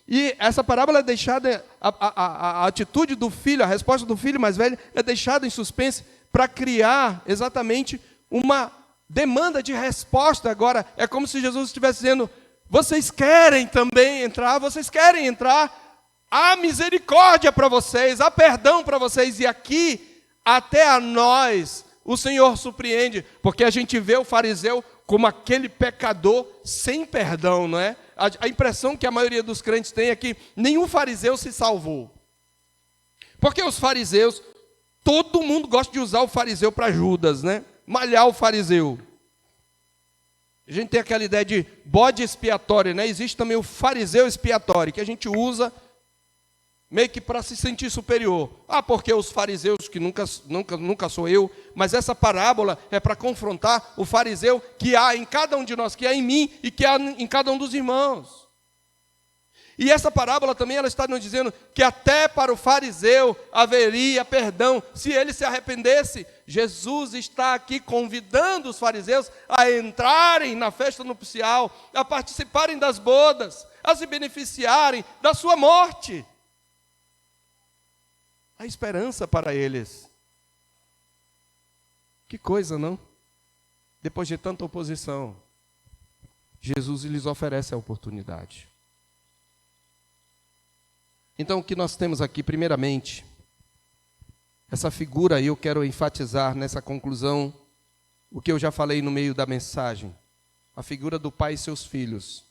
A: E essa parábola é deixada, a atitude do filho, a resposta do filho mais velho é deixada em suspense para criar exatamente uma demanda de resposta. Agora, é como se Jesus estivesse dizendo, vocês querem também entrar, vocês querem entrar, há misericórdia para vocês, há perdão para vocês, e aqui, até a nós, o Senhor surpreende, porque a gente vê o fariseu como aquele pecador sem perdão, não é? A impressão que a maioria dos crentes tem é que nenhum fariseu se salvou. Porque os fariseus, todo mundo gosta de usar o fariseu para Judas, né? Malhar o fariseu. A gente tem aquela ideia de bode expiatório, né? Existe também o fariseu expiatório, que a gente usa meio que para se sentir superior. Porque os fariseus, que nunca sou eu, mas essa parábola é para confrontar o fariseu que há em cada um de nós, que há em mim e que há em cada um dos irmãos. E essa parábola também ela está nos dizendo que até para o fariseu haveria perdão se ele se arrependesse. Jesus está aqui convidando os fariseus a entrarem na festa nupcial, a participarem das bodas, a se beneficiarem da sua morte. A esperança para eles. Que coisa, não? Depois de tanta oposição, Jesus lhes oferece a oportunidade. Então, o que nós temos aqui, primeiramente, essa figura, e eu quero enfatizar nessa conclusão, o que eu já falei no meio da mensagem, a figura do pai e seus filhos,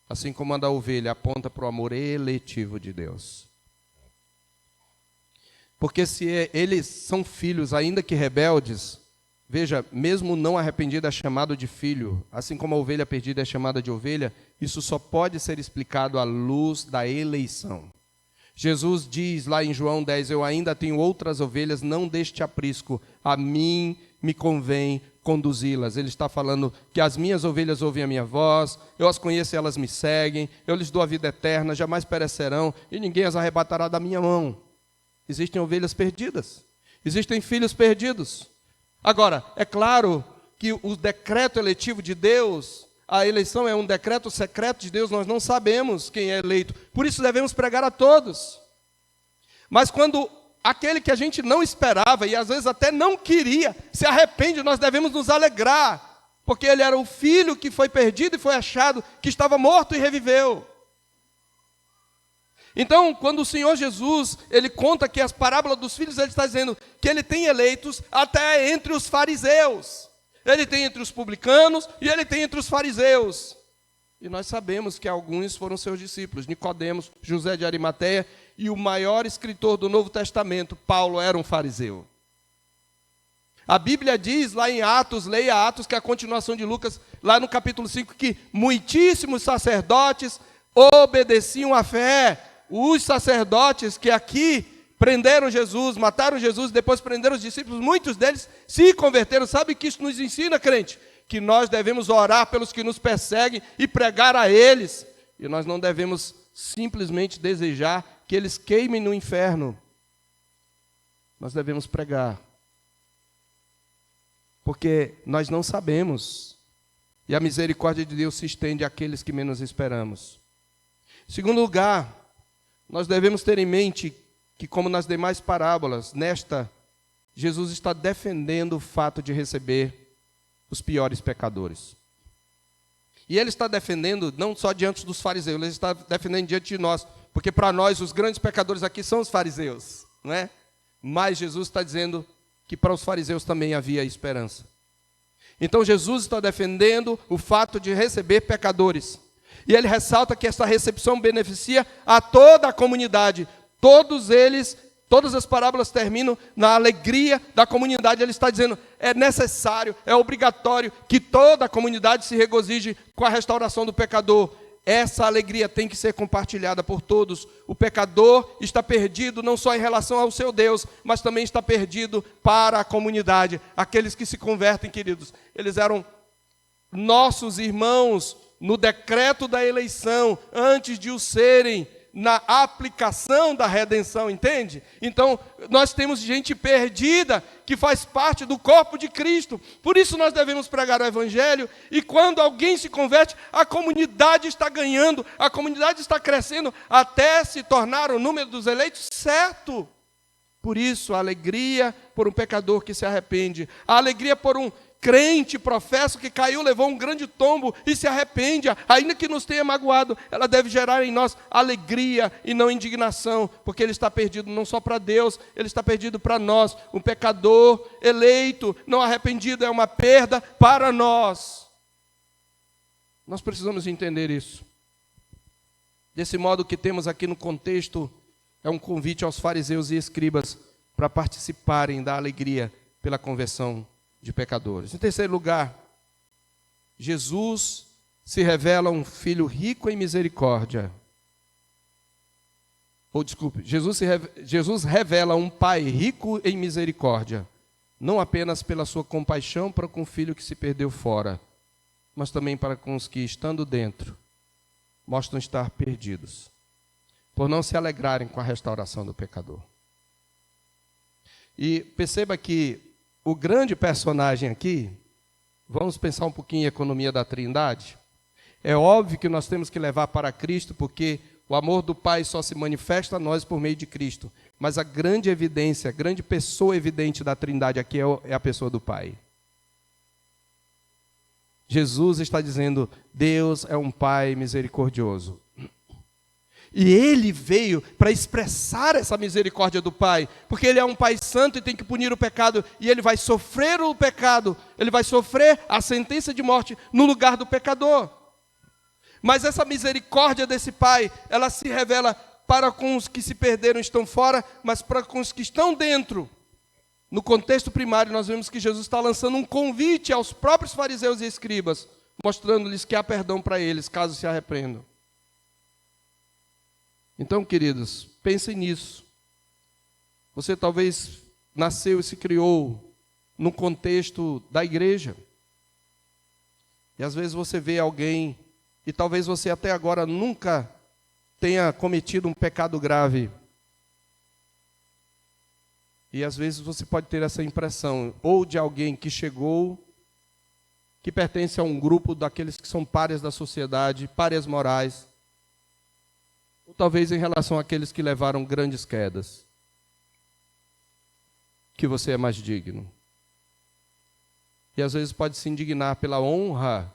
A: assim como a da ovelha, aponta para o amor eletivo de Deus. Porque se eles são filhos, ainda que rebeldes, veja, mesmo não arrependido é chamado de filho, assim como a ovelha perdida é chamada de ovelha, isso só pode ser explicado à luz da eleição. Jesus diz lá em João 10, eu ainda tenho outras ovelhas, não deste aprisco, a mim me convém conduzi-las. Ele está falando que as minhas ovelhas ouvem a minha voz, eu as conheço e elas me seguem, eu lhes dou a vida eterna, jamais perecerão, e ninguém as arrebatará da minha mão. Existem ovelhas perdidas, existem filhos perdidos. Agora, é claro que o decreto eletivo de Deus, a eleição é um decreto secreto de Deus, nós não sabemos quem é eleito, por isso devemos pregar a todos. Mas quando aquele que a gente não esperava, e às vezes até não queria, se arrepende, nós devemos nos alegrar, porque ele era o filho que foi perdido e foi achado, que estava morto e reviveu. Então, quando o Senhor Jesus, ele conta que as parábolas dos filhos, ele está dizendo que ele tem eleitos até entre os fariseus. Ele tem entre os publicanos e ele tem entre os fariseus. E nós sabemos que alguns foram seus discípulos. Nicodemos, José de Arimateia e o maior escritor do Novo Testamento, Paulo, era um fariseu. A Bíblia diz lá em Atos, leia Atos, que é a continuação de Lucas, lá no capítulo 5, que muitíssimos sacerdotes obedeciam à fé. Os sacerdotes que aqui prenderam Jesus, mataram Jesus, depois prenderam os discípulos, muitos deles se converteram. Sabe o que isso nos ensina, crente? Que nós devemos orar pelos que nos perseguem e pregar a eles. E nós não devemos simplesmente desejar que eles queimem no inferno. Nós devemos pregar. Porque nós não sabemos. E a misericórdia de Deus se estende àqueles que menos esperamos. Em segundo lugar, nós devemos ter em mente que, como nas demais parábolas, nesta, Jesus está defendendo o fato de receber os piores pecadores. E ele está defendendo não só diante dos fariseus, ele está defendendo diante de nós, porque para nós os grandes pecadores aqui são os fariseus, não é? Mas Jesus está dizendo que para os fariseus também havia esperança. Então Jesus está defendendo o fato de receber pecadores. E ele ressalta que essa recepção beneficia a toda a comunidade. Todos eles, todas as parábolas terminam na alegria da comunidade. Ele está dizendo, é necessário, é obrigatório que toda a comunidade se regozije com a restauração do pecador. Essa alegria tem que ser compartilhada por todos. O pecador está perdido não só em relação ao seu Deus, mas também está perdido para a comunidade. Aqueles que se convertem, queridos, eles eram nossos irmãos no decreto da eleição, antes de o serem na aplicação da redenção, entende? Então, nós temos gente perdida que faz parte do corpo de Cristo. Por isso nós devemos pregar o Evangelho, e quando alguém se converte, a comunidade está ganhando, a comunidade está crescendo, até se tornar o número dos eleitos certo. Por isso, a alegria por um pecador que se arrepende, a alegria por um crente, professo que caiu, levou um grande tombo e se arrepende, ainda que nos tenha magoado, ela deve gerar em nós alegria e não indignação, porque ele está perdido não só para Deus, ele está perdido para nós. Um pecador eleito, não arrependido, é uma perda para nós. Nós precisamos entender isso. Desse modo, que temos aqui no contexto é um convite aos fariseus e escribas para participarem da alegria pela conversão de pecadores. Em terceiro lugar, Jesus se revela um filho rico em misericórdia. Jesus revela um pai rico em misericórdia, não apenas pela sua compaixão para com o filho que se perdeu fora, mas também para com os que, estando dentro, mostram estar perdidos, por não se alegrarem com a restauração do pecador. E perceba que o grande personagem aqui, vamos pensar um pouquinho em economia da Trindade. É óbvio que nós temos que levar para Cristo, porque o amor do Pai só se manifesta a nós por meio de Cristo. Mas a grande evidência, a grande pessoa evidente da Trindade aqui é a pessoa do Pai. Jesus está dizendo, Deus é um Pai misericordioso. E ele veio para expressar essa misericórdia do Pai, porque ele é um Pai santo e tem que punir o pecado, e ele vai sofrer o pecado, ele vai sofrer a sentença de morte no lugar do pecador. Mas essa misericórdia desse Pai, ela se revela para com os que se perderam e estão fora, mas para com os que estão dentro. No contexto primário, nós vemos que Jesus está lançando um convite aos próprios fariseus e escribas, mostrando-lhes que há perdão para eles, caso se arrependam. Então, queridos, pensem nisso. Você talvez nasceu e se criou no contexto da igreja. E às vezes você vê alguém, e talvez você até agora nunca tenha cometido um pecado grave. E às vezes você pode ter essa impressão, ou de alguém que chegou, que pertence a um grupo daqueles que são párias da sociedade, párias morais, ou talvez em relação àqueles que levaram grandes quedas, que você é mais digno. E às vezes pode se indignar pela honra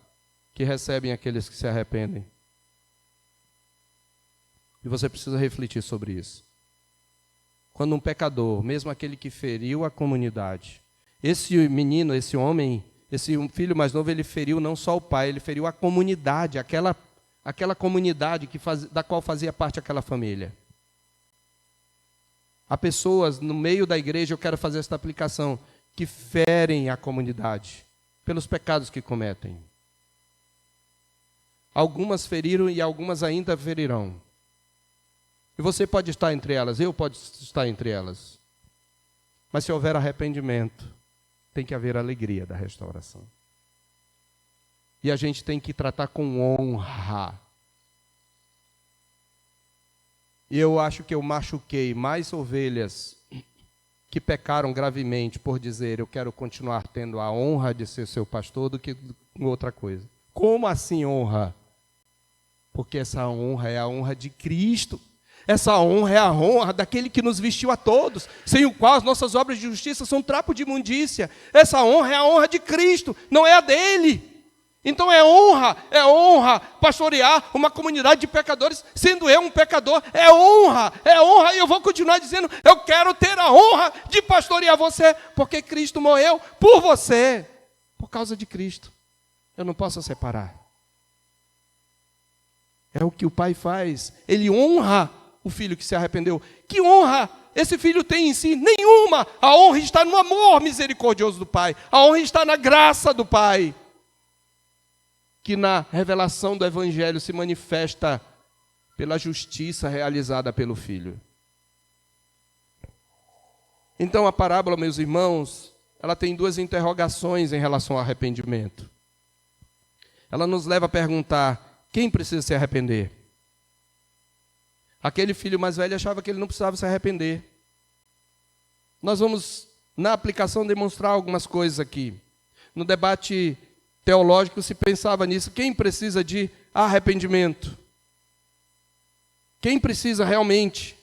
A: que recebem aqueles que se arrependem. E você precisa refletir sobre isso. Quando um pecador, mesmo aquele que feriu a comunidade, esse menino, esse homem, esse filho mais novo, ele feriu não só o pai, ele feriu a comunidade, aquela comunidade da qual fazia parte aquela família. Há pessoas no meio da igreja, eu quero fazer esta aplicação, que ferem a comunidade pelos pecados que cometem. Algumas feriram e algumas ainda ferirão. E você pode estar entre elas, eu posso estar entre elas. Mas se houver arrependimento, tem que haver alegria da restauração. E a gente tem que tratar com honra. E eu acho que eu machuquei mais ovelhas que pecaram gravemente por dizer eu quero continuar tendo a honra de ser seu pastor do que outra coisa. Como assim honra? Porque essa honra é a honra de Cristo. Essa honra é a honra daquele que nos vestiu a todos, sem o qual as nossas obras de justiça são trapo de imundícia. Essa honra é a honra de Cristo, não é a dele. Então é honra pastorear uma comunidade de pecadores, sendo eu um pecador, é honra, e eu vou continuar dizendo, eu quero ter a honra de pastorear você, porque Cristo morreu por você, por causa de Cristo. Eu não posso separar. É o que o pai faz, ele honra o filho que se arrependeu. Que honra esse filho tem em si? Nenhuma. A honra está no amor misericordioso do pai. A honra está na graça do pai, que na revelação do evangelho se manifesta pela justiça realizada pelo filho. Então a parábola, meus irmãos, ela tem duas interrogações em relação ao arrependimento. Ela nos leva a perguntar, quem precisa se arrepender? Aquele filho mais velho achava que ele não precisava se arrepender. Nós vamos, na aplicação, demonstrar algumas coisas aqui. No debate teológico se pensava nisso. Quem precisa de arrependimento? Quem precisa realmente?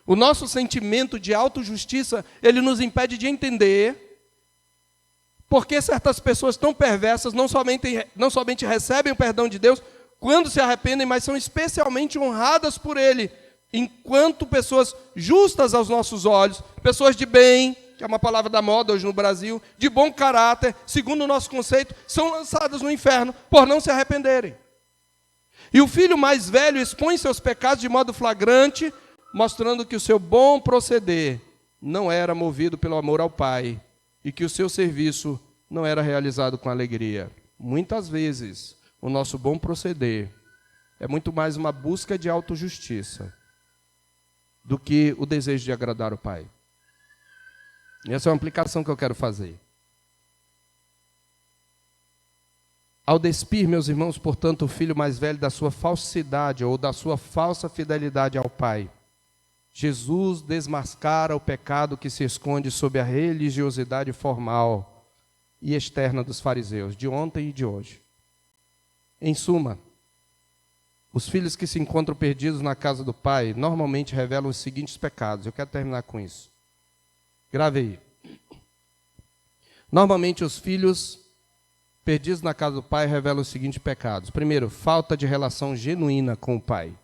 A: O nosso sentimento de autojustiça, ele nos impede de entender porque certas pessoas tão perversas não somente recebem o perdão de Deus quando se arrependem, mas são especialmente honradas por Ele, enquanto pessoas justas aos nossos olhos, pessoas de bem, que é uma palavra da moda hoje no Brasil, de bom caráter, segundo o nosso conceito, são lançadas no inferno por não se arrependerem. E o filho mais velho expõe seus pecados de modo flagrante, mostrando que o seu bom proceder não era movido pelo amor ao Pai e que o seu serviço não era realizado com alegria. Muitas vezes, o nosso bom proceder é muito mais uma busca de autojustiça do que o desejo de agradar o Pai. E essa é uma aplicação que eu quero fazer. Ao despir, meus irmãos, portanto, o filho mais velho da sua falsidade ou da sua falsa fidelidade ao Pai, Jesus desmascara o pecado que se esconde sob a religiosidade formal e externa dos fariseus, de ontem e de hoje. Em suma, os filhos que se encontram perdidos na casa do pai normalmente revelam os seguintes pecados. Eu quero terminar com isso. Grave aí. Normalmente os filhos perdidos na casa do pai revelam os seguintes pecados. Primeiro, falta de relação genuína com o pai.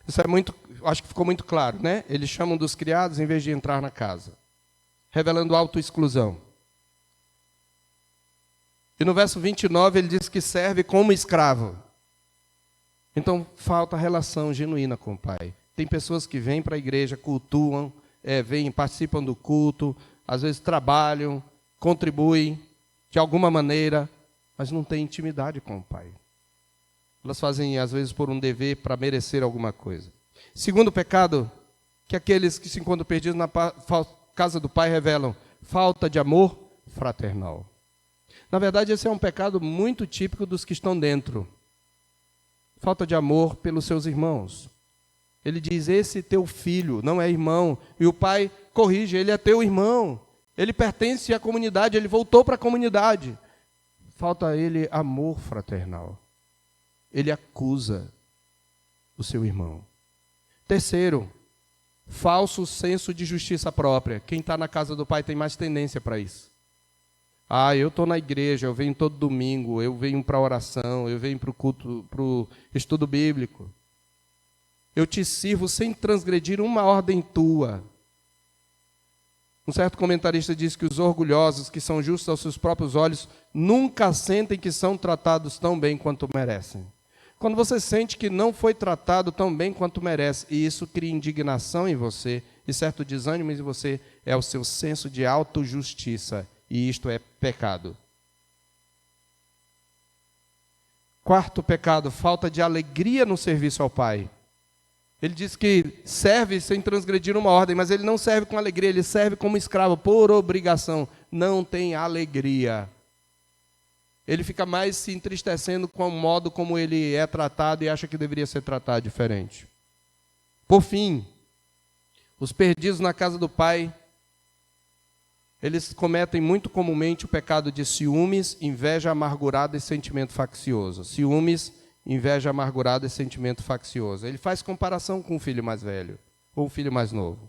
A: Isso é muito, acho que ficou muito claro, né? Eles chamam dos criados em vez de entrar na casa, revelando autoexclusão. E no verso 29 ele diz que serve como escravo. Então falta relação genuína com o pai. Tem pessoas que vêm para a igreja, cultuam, participam do culto, às vezes trabalham, contribuem de alguma maneira, mas não têm intimidade com o pai. Elas fazem, às vezes, por um dever para merecer alguma coisa. Segundo pecado, que aqueles que se encontram perdidos na casa do pai revelam falta de amor fraternal. Na verdade, esse é um pecado muito típico dos que estão dentro. Falta de amor pelos seus irmãos. Ele diz, esse teu filho não é irmão. E o pai corrige, ele é teu irmão. Ele pertence à comunidade, ele voltou para a comunidade. Falta a ele amor fraternal. Ele acusa o seu irmão. Terceiro, falso senso de justiça própria. Quem está na casa do pai tem mais tendência para isso. Eu estou na igreja, eu venho todo domingo, eu venho para a oração, eu venho para o culto, para o estudo bíblico. eu te sirvo sem transgredir uma ordem tua. Um certo comentarista diz que os orgulhosos, que são justos aos seus próprios olhos, nunca sentem que são tratados tão bem quanto merecem. Quando você sente que não foi tratado tão bem quanto merece, e isso cria indignação em você, e certo desânimo em você, é o seu senso de autojustiça, e isto é pecado. Quarto pecado, falta de alegria no serviço ao Pai. Ele diz que serve sem transgredir uma ordem, mas ele não serve com alegria, ele serve como escravo, por obrigação. Não tem alegria. Ele fica mais se entristecendo com o modo como ele é tratado e acha que deveria ser tratado diferente. Por fim, os perdidos na casa do Pai, eles cometem muito comumente o pecado de ciúmes, inveja amargurada e sentimento faccioso. Ciúmes, inveja amargurada e sentimento faccioso. Ele faz comparação com o filho mais velho ou o filho mais novo.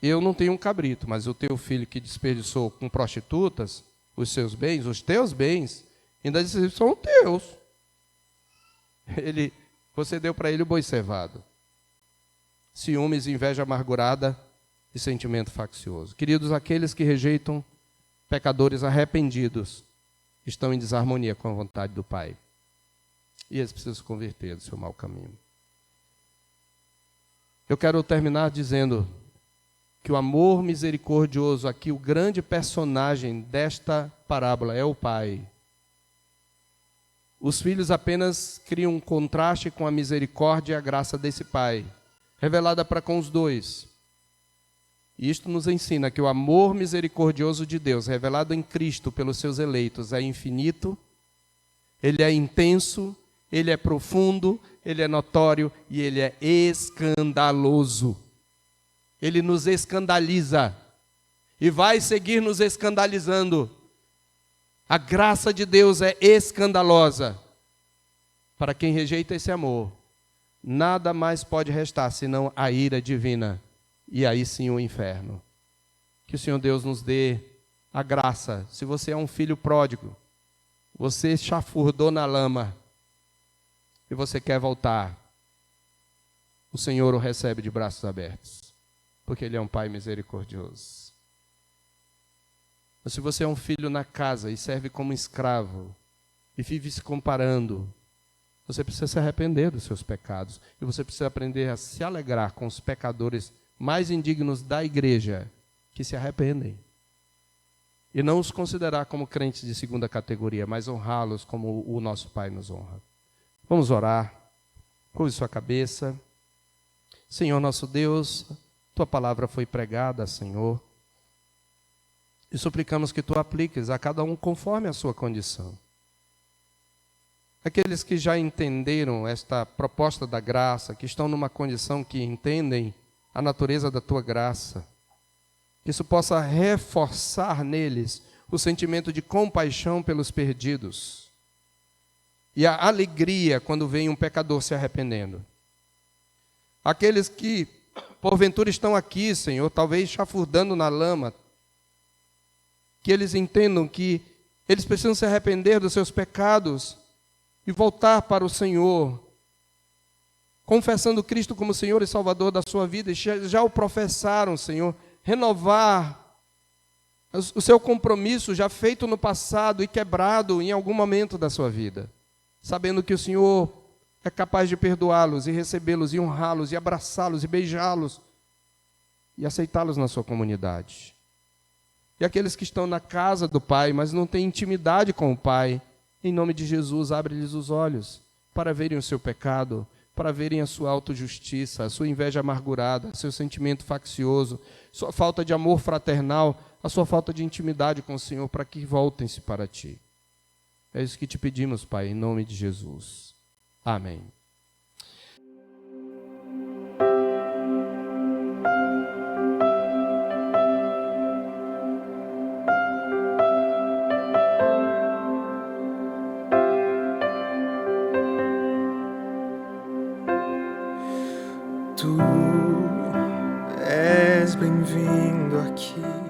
A: Eu não tenho um cabrito, mas o teu filho que desperdiçou com prostitutas os seus bens, os teus bens, ainda disse, são teus. Você deu para ele o boi cevado. Ciúmes, inveja amargurada e sentimento faccioso. Queridos, aqueles que rejeitam pecadores arrependidos estão em desarmonia com a vontade do Pai. E eles precisam se converter do seu mau caminho. Eu quero terminar dizendo que o amor misericordioso, aqui o grande personagem desta parábola é o Pai. Os filhos apenas criam um contraste com a misericórdia e a graça desse Pai, revelada para com os dois. E isto nos ensina que o amor misericordioso de Deus, revelado em Cristo pelos seus eleitos, é infinito, ele é intenso, ele é profundo, ele é notório e ele é escandaloso. Ele nos escandaliza e vai seguir nos escandalizando. A graça de Deus é escandalosa. Para quem rejeita esse amor, nada mais pode restar senão a ira divina e aí sim o inferno. Que o Senhor Deus nos dê a graça. Se você é um filho pródigo, você chafurdou na lama e você quer voltar, o Senhor o recebe de braços abertos, porque Ele é um Pai misericordioso. Mas se você é um filho na casa e serve como escravo e vive se comparando, você precisa se arrepender dos seus pecados e você precisa aprender a se alegrar com os pecadores mais indignos da igreja que se arrependem. E não os considerar como crentes de segunda categoria, mas honrá-los como o nosso Pai nos honra. Vamos orar. Curve sua cabeça. Senhor nosso Deus, Tua palavra foi pregada, Senhor, e suplicamos que Tu apliques a cada um conforme a sua condição. Aqueles que já entenderam esta proposta da graça, que estão numa condição que entendem a natureza da Tua graça, que isso possa reforçar neles o sentimento de compaixão pelos perdidos e a alegria quando vem um pecador se arrependendo. Aqueles que porventura estão aqui, Senhor, talvez chafurdando na lama, que eles entendam que eles precisam se arrepender dos seus pecados e voltar para o Senhor, confessando Cristo como Senhor e Salvador da sua vida, e já o professaram, Senhor, renovar o seu compromisso já feito no passado e quebrado em algum momento da sua vida, sabendo que o Senhor é capaz de perdoá-los e recebê-los e honrá-los e abraçá-los e beijá-los e aceitá-los na sua comunidade. E aqueles que estão na casa do Pai, mas não têm intimidade com o Pai, em nome de Jesus, abre-lhes os olhos para verem o seu pecado, para verem a sua autojustiça, a sua inveja amargurada, seu sentimento faccioso, sua falta de amor fraternal, a sua falta de intimidade com o Senhor, para que voltem-se para Ti. É isso que te pedimos, Pai, em nome de Jesus. Amém.
B: Tu és bem-vindo aqui.